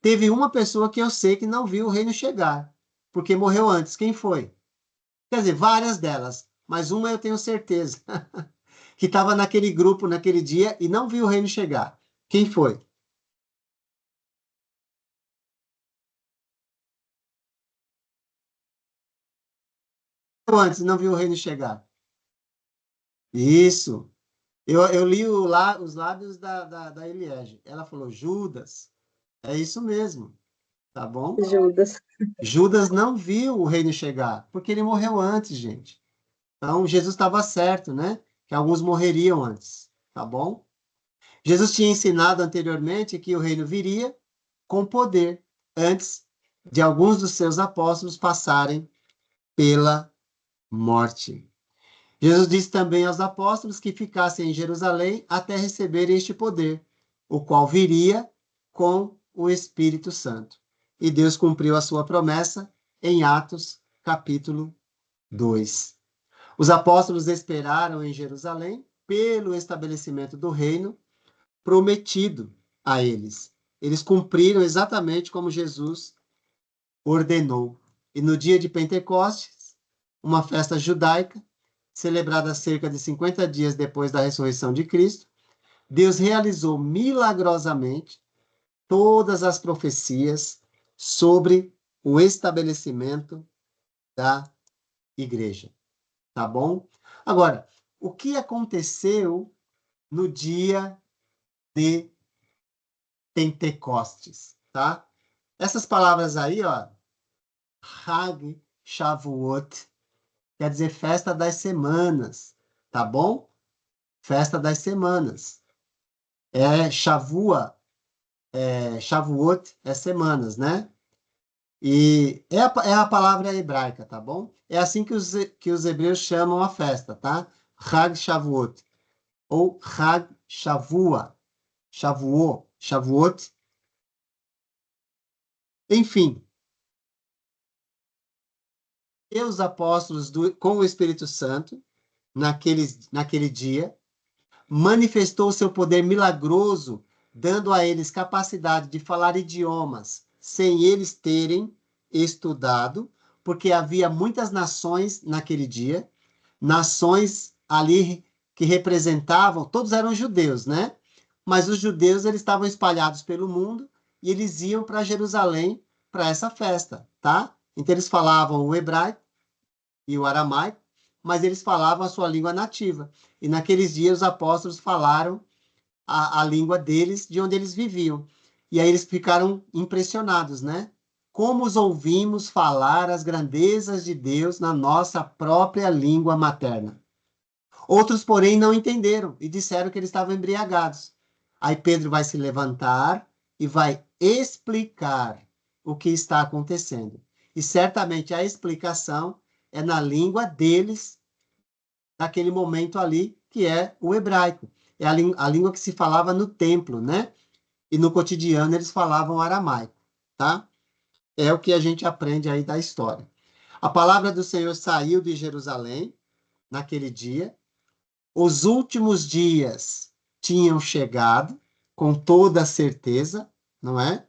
Teve uma pessoa que eu sei que não viu o reino chegar, porque morreu antes. Quem foi? Quer dizer, várias delas, mas uma eu tenho certeza, que estava naquele grupo, naquele dia, e não viu o reino chegar. Quem foi? Antes, não viu o reino chegar. Isso. Eu li os lábios da Eliege. Ela falou, Judas. É isso mesmo, tá bom? Judas. Judas não viu o reino chegar, porque ele morreu antes, gente. Então, Jesus estava certo, né? Que alguns morreriam antes, tá bom? Jesus tinha ensinado anteriormente que o reino viria com poder, antes de alguns dos seus apóstolos passarem pela morte. Jesus disse também aos apóstolos que ficassem em Jerusalém até receberem este poder, o qual viria com o Espírito Santo. E Deus cumpriu a sua promessa em Atos, capítulo 2. Os apóstolos esperaram em Jerusalém pelo estabelecimento do reino prometido a eles. Eles cumpriram exatamente como Jesus ordenou. E no dia de Pentecostes, uma festa judaica, celebrada cerca de 50 dias depois da ressurreição de Cristo, Deus realizou milagrosamente todas as profecias sobre o estabelecimento da igreja. Tá bom? Agora, o que aconteceu no dia de Pentecostes, tá? Essas palavras aí, ó, Hag Shavuot, quer dizer festa das semanas, tá bom? Festa das semanas. Shavuot é semanas, né? E é a palavra hebraica, tá bom? É assim que os hebreus chamam a festa, tá? Hag Shavuot, ou Hag Shavua, Shavuot. Enfim, e os apóstolos com o Espírito Santo, naquele dia, manifestou o seu poder milagroso, dando a eles capacidade de falar idiomas, sem eles terem estudado, porque havia muitas nações naquele dia, nações ali que representavam, todos eram judeus, né? Mas os judeus eles estavam espalhados pelo mundo e eles iam para Jerusalém para essa festa, tá? Então eles falavam o hebraico e o aramaico, mas eles falavam a sua língua nativa. E naqueles dias os apóstolos falaram a língua deles, de onde eles viviam. E aí eles ficaram impressionados, né? Como os ouvimos falar as grandezas de Deus na nossa própria língua materna. Outros, porém, não entenderam e disseram que eles estavam embriagados. Aí Pedro vai se levantar e vai explicar o que está acontecendo. E certamente a explicação é na língua deles, naquele momento ali, que é o hebraico. É a língua que se falava no templo, né? E no cotidiano eles falavam aramaico, tá? É o que a gente aprende aí da história. A palavra do Senhor saiu de Jerusalém naquele dia. Os últimos dias tinham chegado, com toda certeza, não é?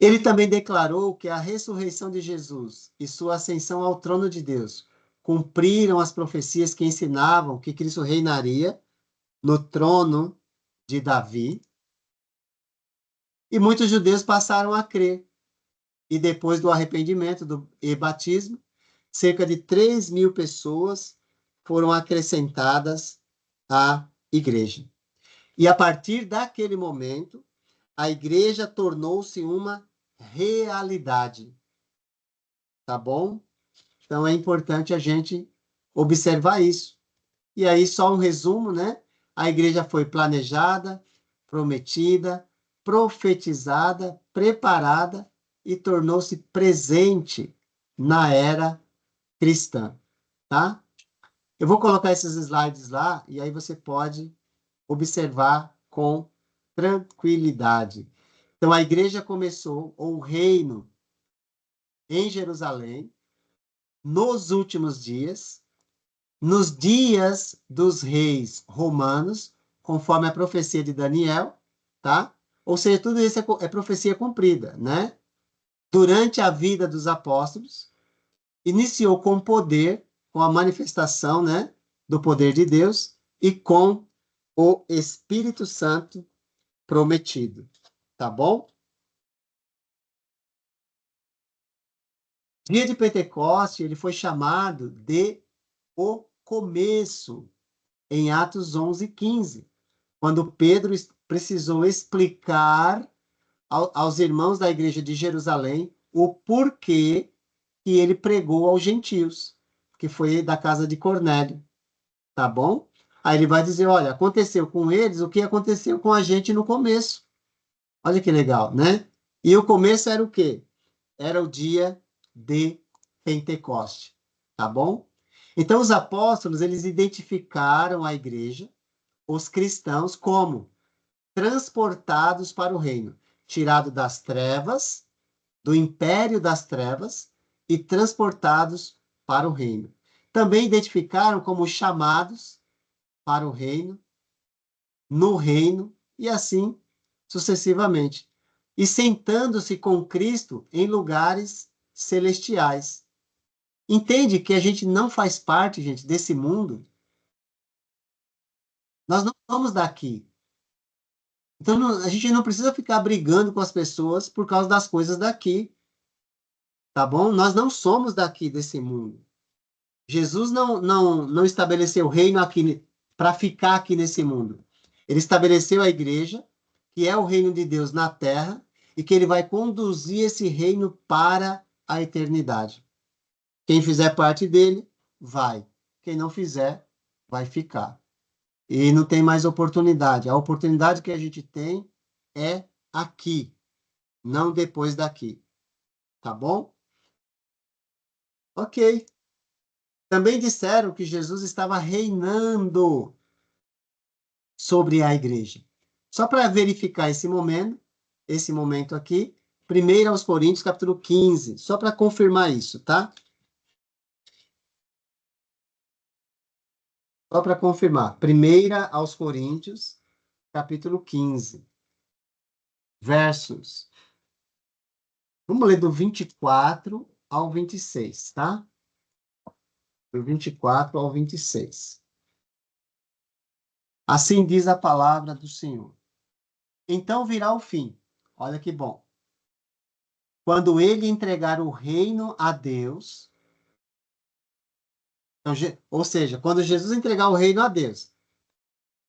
Ele também declarou que a ressurreição de Jesus e sua ascensão ao trono de Deus cumpriram as profecias que ensinavam que Cristo reinaria no trono de Davi. E muitos judeus passaram a crer. E depois do arrependimento e batismo, cerca de 3.000 pessoas foram acrescentadas à igreja. E a partir daquele momento, a igreja tornou-se uma realidade. Tá bom? Então é importante a gente observar isso. E aí, só um resumo, né? A igreja foi planejada, prometida, profetizada, preparada e tornou-se presente na era cristã, tá? Eu vou colocar esses slides lá e aí você pode observar com tranquilidade. Então, a igreja começou, ou o reino, em Jerusalém, nos últimos dias, nos dias dos reis romanos, conforme a profecia de Daniel, tá? Ou seja, tudo isso é profecia cumprida, né? Durante a vida dos apóstolos, iniciou com poder, com a manifestação, né, do poder de Deus e com o Espírito Santo prometido, tá bom? Dia de Pentecoste, ele foi chamado de o começo, em Atos 11:15, quando Pedro precisou explicar aos irmãos da igreja de Jerusalém o porquê que ele pregou aos gentios, que foi da casa de Cornélio, tá bom? Aí ele vai dizer, olha, aconteceu com eles o que aconteceu com a gente no começo. Olha que legal, né? E o começo era o quê? Era o dia de Pentecoste, tá bom? Então os apóstolos, eles identificaram a igreja, os cristãos, como transportados para o reino, tirado das trevas, do império das trevas e transportados para o reino. Também identificaram como chamados para o reino, no reino e assim sucessivamente. E sentando-se com Cristo em lugares celestiais. Entende que a gente não faz parte, gente, desse mundo? Nós não somos daqui. Então, a gente não precisa ficar brigando com as pessoas por causa das coisas daqui, tá bom? Nós não somos daqui desse mundo. Jesus não estabeleceu o reino aqui para ficar aqui nesse mundo. Ele estabeleceu a igreja, que é o reino de Deus na terra, e que ele vai conduzir esse reino para a eternidade. Quem fizer parte dele, vai. Quem não fizer, vai ficar. E não tem mais oportunidade. A oportunidade que a gente tem é aqui, não depois daqui. Tá bom? Ok. Também disseram que Jesus estava reinando sobre a igreja. Só para verificar esse momento aqui, 1 aos Coríntios, capítulo 15, só para confirmar isso, tá? Só para confirmar. 1 aos Coríntios, capítulo 15, versos. Vamos ler do 24 ao 26, tá? Do 24 ao 26. Assim diz a palavra do Senhor. Então virá o fim. Olha que bom. Quando ele entregar o reino a Deus, então, ou seja, quando Jesus entregar o reino a Deus,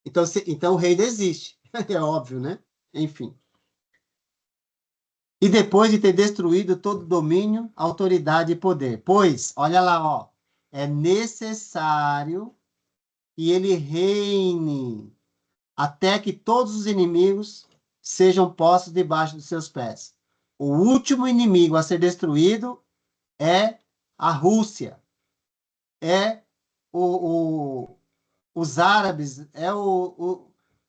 então o reino existe. É óbvio, né? Enfim. E depois de ter destruído todo domínio, autoridade e poder. Pois, olha lá, ó, é necessário que ele reine até que todos os inimigos sejam postos debaixo dos seus pés. O último inimigo a ser destruído é a Rússia, é os árabes,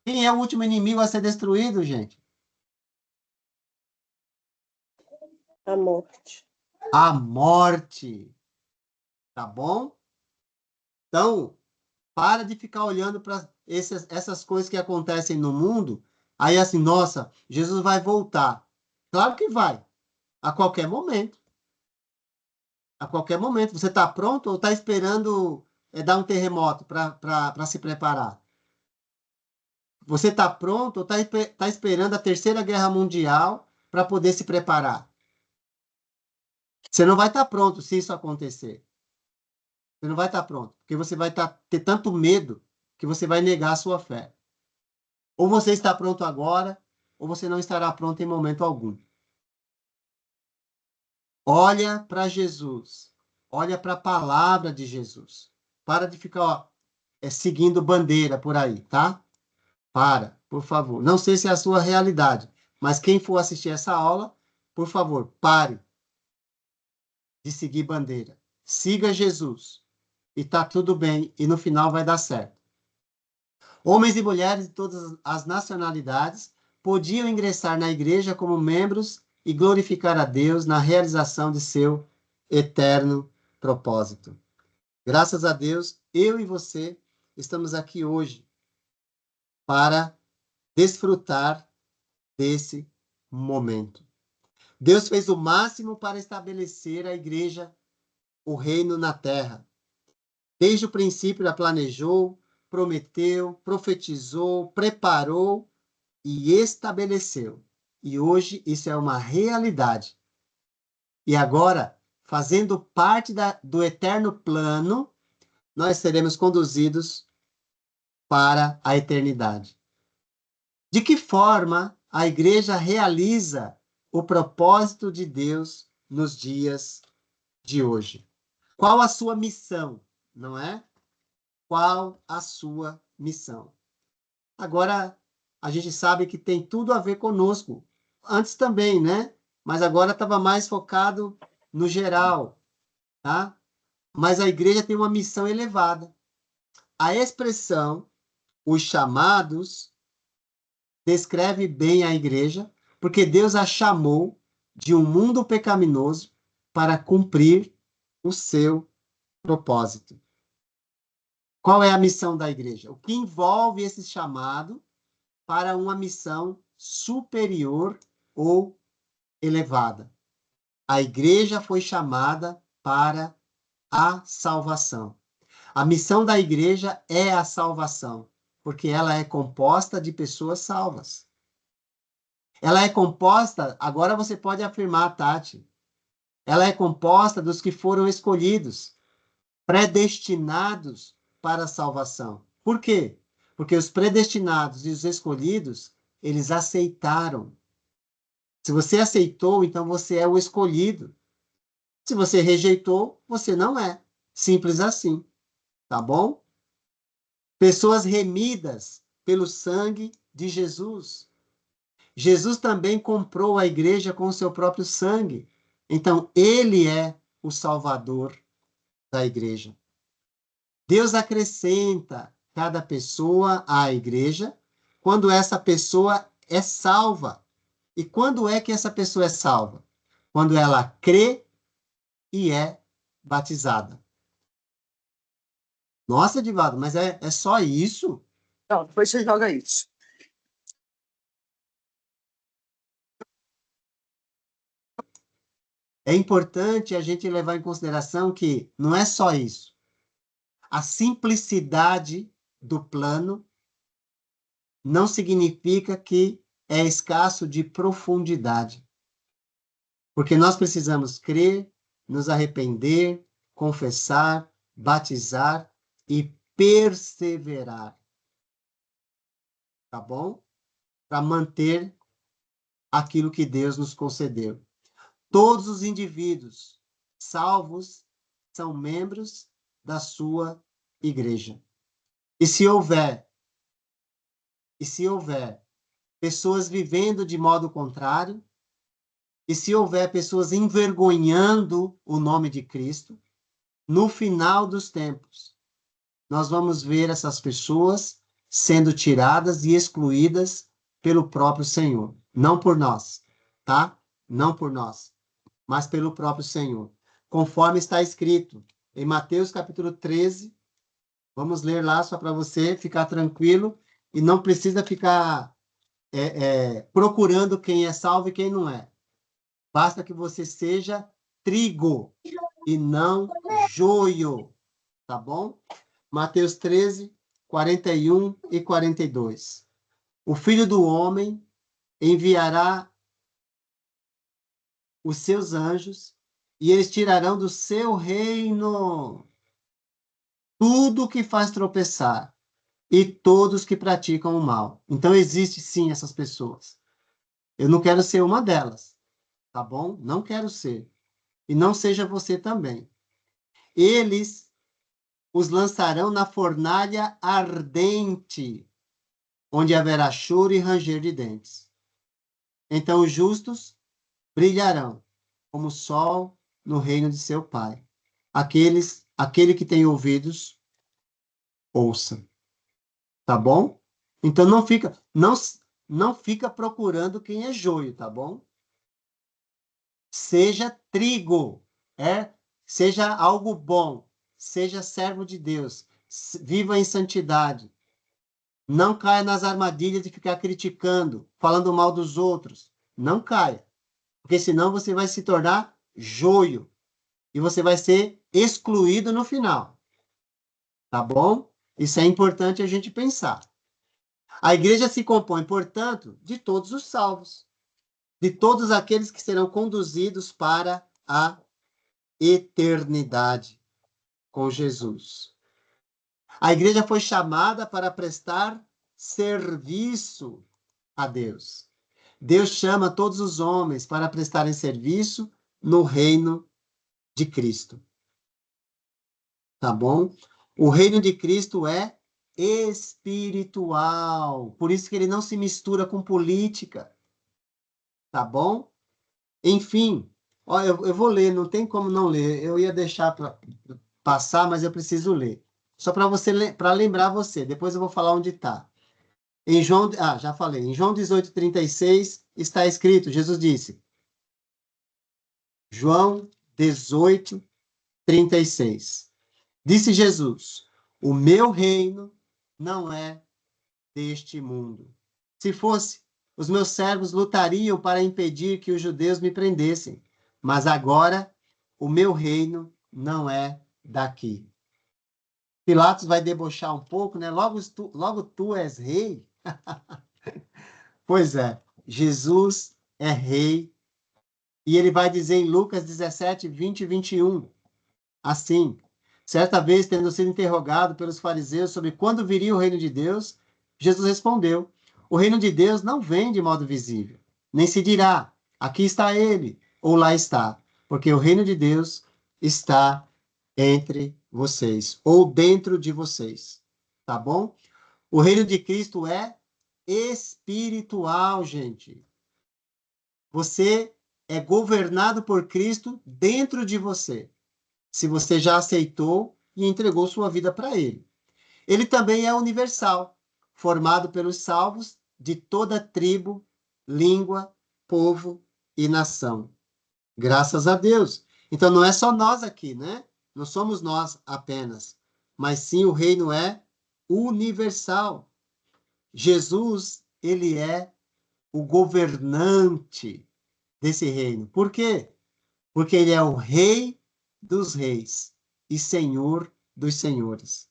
quem é o último inimigo a ser destruído, gente? A morte. A morte, tá bom? Então, Para de ficar olhando para essas coisas que acontecem no mundo. Aí assim, nossa, Jesus vai voltar. Claro que vai. A qualquer momento. A qualquer momento. Você está pronto ou está esperando dar um terremoto para se preparar? Você está pronto ou está esperando a Terceira Guerra Mundial para poder se preparar? Você não vai estar pronto se isso acontecer. Você não vai estar pronto, porque você vai ter tanto medo que você vai negar a sua fé. Ou você está pronto agora, ou você não estará pronto em momento algum. Olha para Jesus. Olha para a palavra de Jesus. Para de ficar seguindo bandeira por aí, tá? Para, por favor. Não sei se é a sua realidade, mas quem for assistir essa aula, por favor, pare de seguir bandeira. Siga Jesus. E tá tudo bem, e no final vai dar certo. Homens e mulheres de todas as nacionalidades podiam ingressar na igreja como membros e glorificar a Deus na realização de seu eterno propósito. Graças a Deus, eu e você estamos aqui hoje para desfrutar desse momento. Deus fez o máximo para estabelecer a igreja, o reino na terra. Desde o princípio, a planejou, prometeu, profetizou, preparou e estabeleceu. E hoje isso é uma realidade. E agora, fazendo parte do eterno plano, nós seremos conduzidos para a eternidade. De que forma a igreja realiza o propósito de Deus nos dias de hoje? Qual a sua missão, não é? Qual a sua missão? Agora, a gente sabe que tem tudo a ver conosco. Antes também, né? Mas agora estava mais focado no geral, tá? Mas a igreja tem uma missão elevada. A expressão, os chamados, descreve bem a igreja, porque Deus a chamou de um mundo pecaminoso para cumprir o seu propósito. Qual é a missão da igreja? O que envolve esse chamado para uma missão superior ou elevada? A igreja foi chamada para a salvação. A missão da igreja é a salvação, porque ela é composta de pessoas salvas. Ela é composta, agora você pode afirmar, Tati, ela é composta dos que foram escolhidos, predestinados para a salvação. Por quê? Porque os predestinados e os escolhidos, eles aceitaram. Se você aceitou, então você é o escolhido. Se você rejeitou, você não é. Simples assim. Tá bom? Pessoas remidas pelo sangue de Jesus. Jesus também comprou a igreja com o seu próprio sangue. Então, ele é o salvador da igreja. Deus acrescenta cada pessoa à igreja quando essa pessoa é salva. E quando é que essa pessoa é salva? Quando ela crê e é batizada. Nossa, Divaldo, mas é só isso? Não, depois você joga isso. É importante a gente levar em consideração que não é só isso. A simplicidade do plano não significa que é escasso de profundidade. Porque nós precisamos crer, nos arrepender, confessar, batizar e perseverar. Tá bom? Para manter aquilo que Deus nos concedeu. Todos os indivíduos salvos são membros da sua igreja. E se houver pessoas vivendo de modo contrário, e se houver pessoas envergonhando o nome de Cristo, no final dos tempos, nós vamos ver essas pessoas sendo tiradas e excluídas pelo próprio Senhor. Não por nós, tá? Não por nós, mas pelo próprio Senhor. Conforme está escrito em Mateus capítulo 13, Vamos ler lá só para você ficar tranquilo e não precisa ficar procurando quem é salvo e quem não é. Basta que você seja trigo e não joio, tá bom? Mateus 13, 41 e 42. O Filho do Homem enviará os seus anjos e eles tirarão do seu reino tudo que faz tropeçar e todos que praticam o mal. Então, existe sim essas pessoas. Eu não quero ser uma delas, tá bom? Não quero ser. E não seja você também. Eles os lançarão na fornalha ardente, onde haverá choro e ranger de dentes. Então os justos brilharão como o sol no reino de seu Pai. Aquele que tem ouvidos, ouça. Tá bom? Então não fica procurando quem é joio, tá bom? Seja trigo, seja algo bom, seja servo de Deus, viva em santidade. Não caia nas armadilhas de ficar criticando, falando mal dos outros. Não caia, porque senão você vai se tornar joio e você vai ser excluído no final. Tá bom? Isso é importante a gente pensar. A igreja se compõe, portanto, de todos os salvos, de todos aqueles que serão conduzidos para a eternidade com Jesus. A igreja foi chamada para prestar serviço a Deus. Deus chama todos os homens para prestarem serviço no reino de Cristo. Tá bom? O reino de Cristo é espiritual. Por isso que ele não se mistura com política. Tá bom? Enfim, ó, eu vou ler, não tem como não ler. Eu ia deixar para passar, mas eu preciso ler. Só para você, para lembrar você. Depois eu vou falar onde está. Em João, já falei. Em João 18:36 está escrito, Jesus disse. João 18:36. Disse Jesus: o meu reino não é deste mundo. Se fosse, os meus servos lutariam para impedir que os judeus me prendessem. Mas agora, o meu reino não é daqui. Pilatos vai debochar um pouco, né? Logo tu és rei. Pois é, Jesus é rei. E ele vai dizer em Lucas 17, 20 e 21, assim: certa vez, tendo sido interrogado pelos fariseus sobre quando viria o reino de Deus, Jesus respondeu: o reino de Deus não vem de modo visível, nem se dirá, aqui está ele, ou lá está, porque o reino de Deus está entre vocês, ou dentro de vocês. Tá bom? O reino de Cristo é espiritual, gente. Você é governado por Cristo dentro de você, se você já aceitou e entregou sua vida para Ele. Ele também é universal, formado pelos salvos de toda tribo, língua, povo e nação. Graças a Deus. Então não é só nós aqui, né? Não somos nós apenas, mas sim o reino é universal. Jesus, ele é o governante desse reino. Por quê? Porque ele é o rei dos reis e senhor dos senhores.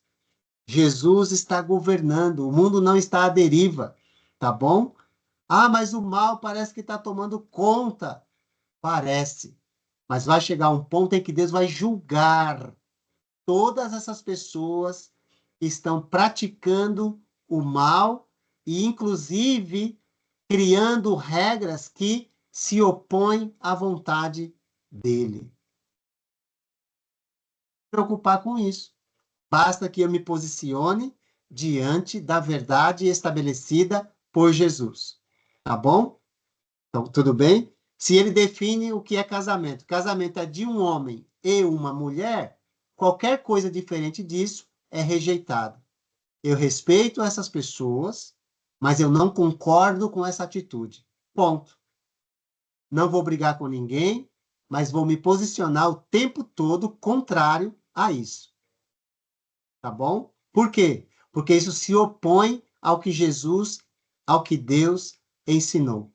Jesus está governando, o mundo não está à deriva, tá bom? Ah, mas o mal parece que está tomando conta. Parece. Mas vai chegar um ponto em que Deus vai julgar todas essas pessoas que estão praticando o mal e, inclusive, criando regras que se opõem à vontade dele. Não me preocupar com isso. Basta que eu me posicione diante da verdade estabelecida por Jesus. Tá bom? Então, tudo bem? Se ele define o que é casamento, casamento é de um homem e uma mulher, qualquer coisa diferente disso é rejeitado. Eu respeito essas pessoas, mas eu não concordo com essa atitude. Ponto. Não vou brigar com ninguém, mas vou me posicionar o tempo todo contrário a isso. Tá bom? Por quê? Porque isso se opõe ao que Jesus, ao que Deus ensinou.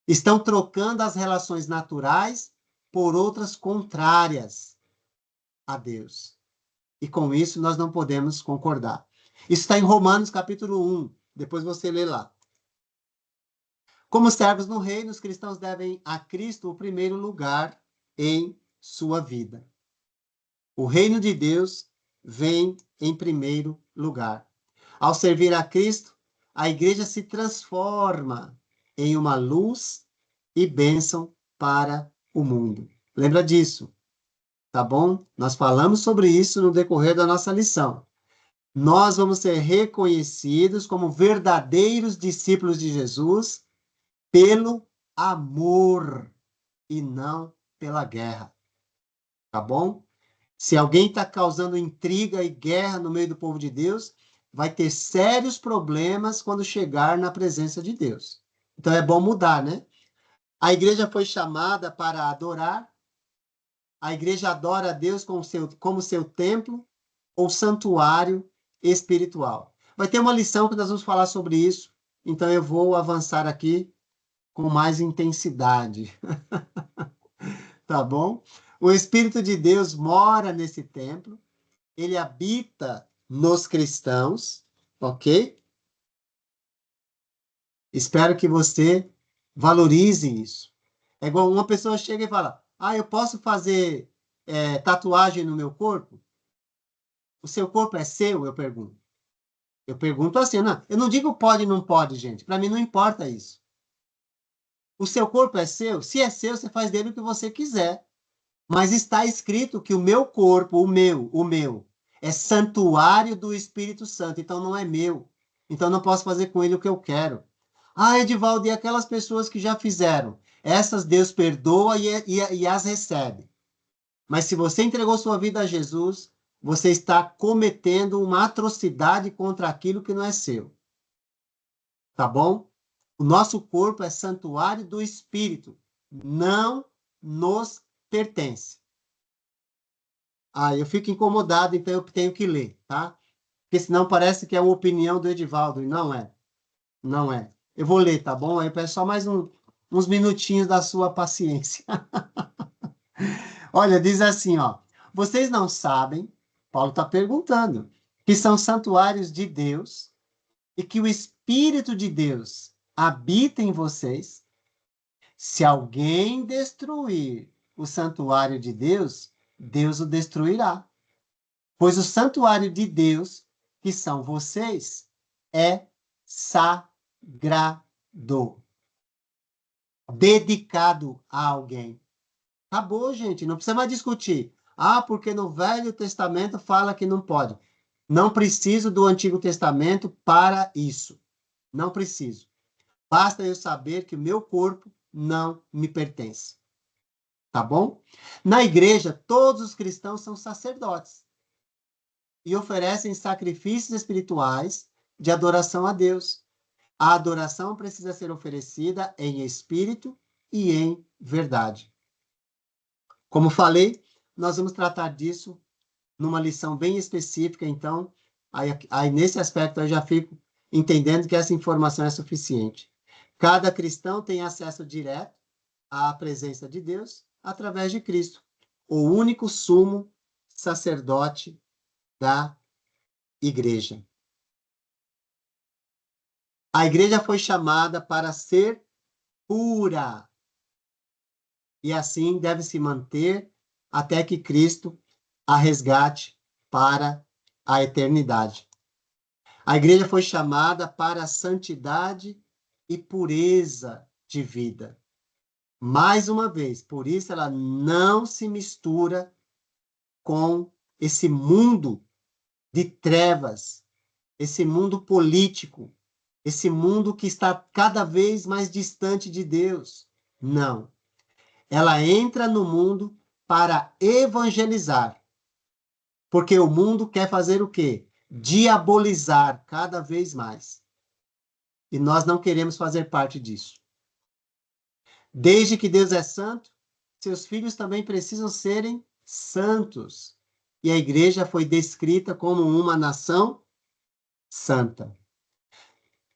Estão trocando as relações naturais por outras contrárias a Deus. E com isso nós não podemos concordar. Isso está em Romanos capítulo 1. Depois você lê lá. Como servos no reino, os cristãos devem a Cristo o primeiro lugar em sua vida. O reino de Deus vem em primeiro lugar. Ao servir a Cristo, a igreja se transforma em uma luz e bênção para o mundo. Lembra disso, tá bom? Nós falamos sobre isso no decorrer da nossa lição. Nós vamos ser reconhecidos como verdadeiros discípulos de Jesus pelo amor e não pela guerra, tá bom? Se alguém está causando intriga e guerra no meio do povo de Deus, vai ter sérios problemas quando chegar na presença de Deus. Então é bom mudar, né? A igreja foi chamada para adorar. A igreja adora a Deus como seu templo ou santuário espiritual. Vai ter uma lição que nós vamos falar sobre isso, então eu vou avançar aqui com mais intensidade. Tá bom? O Espírito de Deus mora nesse templo, ele habita nos cristãos, ok? Espero que você valorize isso. É igual uma pessoa chega e fala, eu posso fazer tatuagem no meu corpo? O seu corpo é seu? Eu pergunto. Eu pergunto assim, não, eu não digo pode ou não pode, gente. Para mim não importa isso. O seu corpo é seu? Se é seu, você faz dele o que você quiser. Mas está escrito que o meu corpo, o meu, é santuário do Espírito Santo, então não é meu. Então não posso fazer com ele o que eu quero. Edivaldo, e aquelas pessoas que já fizeram? Essas Deus perdoa e as recebe. Mas se você entregou sua vida a Jesus, você está cometendo uma atrocidade contra aquilo que não é seu. Tá bom? O nosso corpo é santuário do Espírito, não nos pertence. Eu fico incomodado, então eu tenho que ler, tá? Porque senão parece que é uma opinião do Edivaldo, e não é. Não é. Eu vou ler, tá bom? Aí eu peço só mais uns minutinhos da sua paciência. Olha, diz assim, ó. Vocês não sabem, Paulo está perguntando, que são santuários de Deus e que o Espírito de Deus habita em vocês? Se alguém destruir o santuário de Deus, Deus o destruirá. Pois o santuário de Deus, que são vocês, é sagrado, dedicado a alguém. Acabou, gente, não precisa mais discutir. Porque no Velho Testamento fala que não pode. Não preciso do Antigo Testamento para isso. Não preciso. Basta eu saber que o meu corpo não me pertence. Tá bom? Na igreja, todos os cristãos são sacerdotes e oferecem sacrifícios espirituais de adoração a Deus. A adoração precisa ser oferecida em espírito e em verdade. Como falei, nós vamos tratar disso numa lição bem específica, então, aí nesse aspecto eu já fico entendendo que essa informação é suficiente. Cada cristão tem acesso direto à presença de Deus através de Cristo, o único sumo sacerdote da igreja. A igreja foi chamada para ser pura e assim deve se manter até que Cristo a resgate para a eternidade. A igreja foi chamada para a santidade e pureza de vida. Mais uma vez, por isso ela não se mistura com esse mundo de trevas, esse mundo político, esse mundo que está cada vez mais distante de Deus. Não. Ela entra no mundo para evangelizar. Porque o mundo quer fazer o quê? Diabolizar cada vez mais. E nós não queremos fazer parte disso. Desde que Deus é santo, seus filhos também precisam serem santos. e a igreja foi descrita como uma nação santa.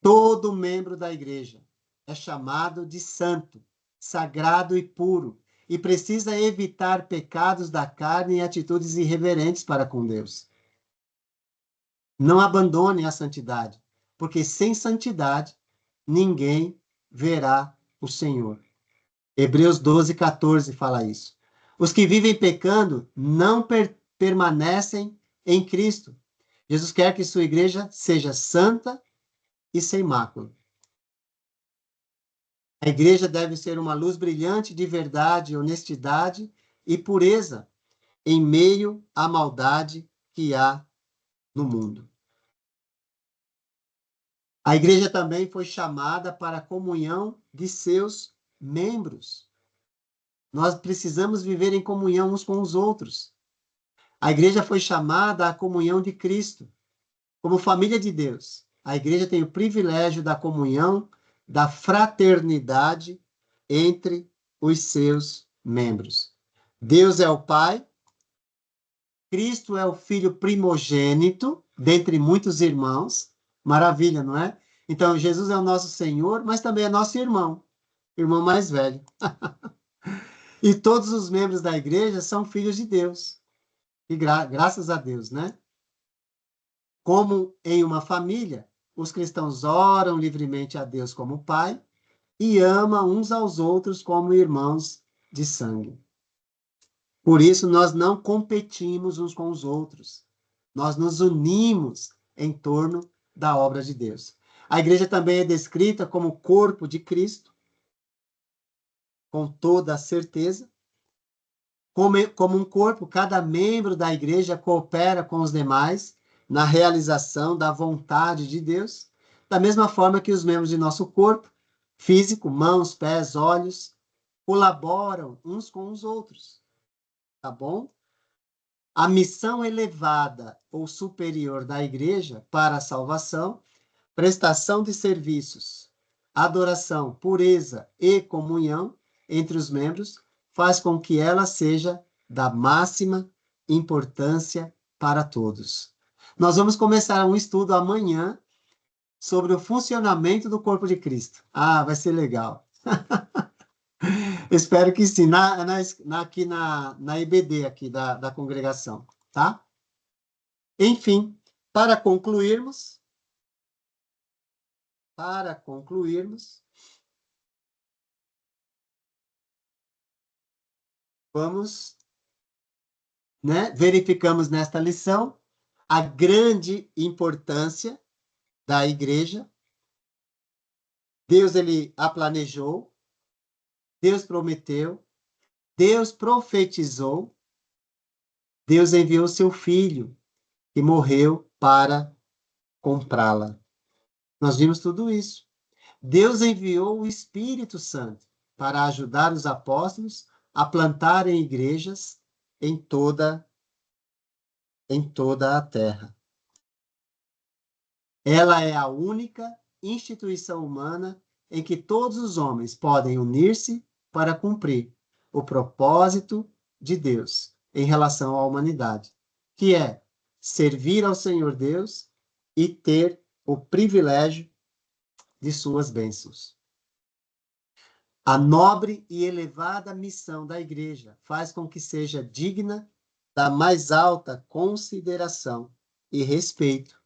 Todo membro da igreja é chamado de santo, sagrado e puro, e precisa evitar pecados da carne e atitudes irreverentes para com Deus. Não abandone a santidade, porque sem santidade ninguém verá o Senhor. Hebreus 12:14 fala isso. Os que vivem pecando não permanecem em Cristo. Jesus quer que sua igreja seja santa e sem mácula. A igreja deve ser uma luz brilhante de verdade, honestidade e pureza em meio à maldade que há no mundo. A igreja também foi chamada para a comunhão de seus membros. Nós precisamos viver em comunhão uns com os outros. A igreja foi chamada à comunhão de Cristo. Como família de Deus, a igreja tem o privilégio da comunhão, da fraternidade entre os seus membros. Deus é o Pai, Cristo é o Filho primogênito, dentre muitos irmãos. Maravilha, não é? Então, Jesus é o nosso Senhor, mas também é nosso irmão mais velho. E todos os membros da igreja são filhos de Deus. E graças a Deus, né? Como em uma família, os cristãos oram livremente a Deus como Pai e amam uns aos outros como irmãos de sangue. Por isso, nós não competimos uns com os outros. Nós nos unimos em torno da obra de Deus. A igreja também é descrita como o corpo de Cristo, com toda a certeza. Como um corpo, cada membro da igreja coopera com os demais na realização da vontade de Deus, da mesma forma que os membros de nosso corpo físico, mãos, pés, olhos, colaboram uns com os outros. Tá bom? A missão elevada ou superior da igreja para a salvação, prestação de serviços, adoração, pureza e comunhão entre os membros, faz com que ela seja da máxima importância para todos. Nós vamos começar um estudo amanhã sobre o funcionamento do corpo de Cristo. Ah, vai ser legal. Espero que sim, aqui na IBD aqui da congregação, tá? Enfim, para concluirmos, vamos, né, verificamos nesta lição a grande importância da igreja. Deus, ele a planejou, Deus prometeu, Deus profetizou, Deus enviou seu filho que morreu para comprá-la. Nós vimos tudo isso. Deus enviou o Espírito Santo para ajudar os apóstolos a plantarem igrejas em toda a terra. Ela é a única instituição humana em que todos os homens podem unir-se para cumprir o propósito de Deus em relação à humanidade, que é servir ao Senhor Deus e ter o privilégio de suas bênçãos. A nobre e elevada missão da igreja faz com que seja digna da mais alta consideração e respeito.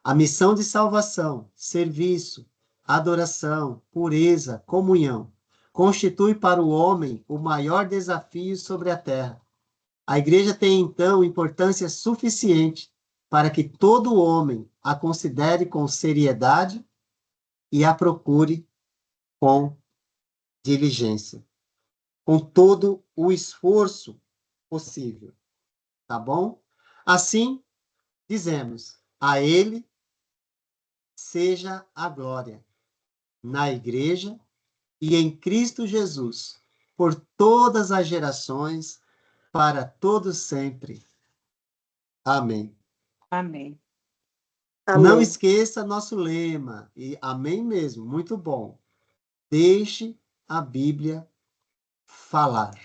A missão de salvação, serviço, adoração, pureza, comunhão, constitui para o homem o maior desafio sobre a terra. A igreja tem, então, importância suficiente para que todo homem a considere com seriedade e a procure com diligência, com todo o esforço possível, tá bom? Assim, dizemos, a ele seja a glória na igreja e em Cristo Jesus, por todas as gerações, para todos sempre. Amém. Amém. Não Amém. esqueça nosso lema, e amém mesmo, muito bom. Deixe a Bíblia falar.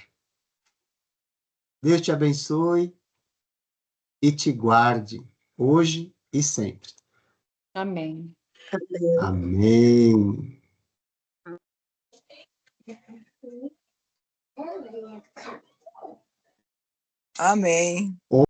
Deus te abençoe e te guarde, hoje e sempre. Amém. Amém. Amém.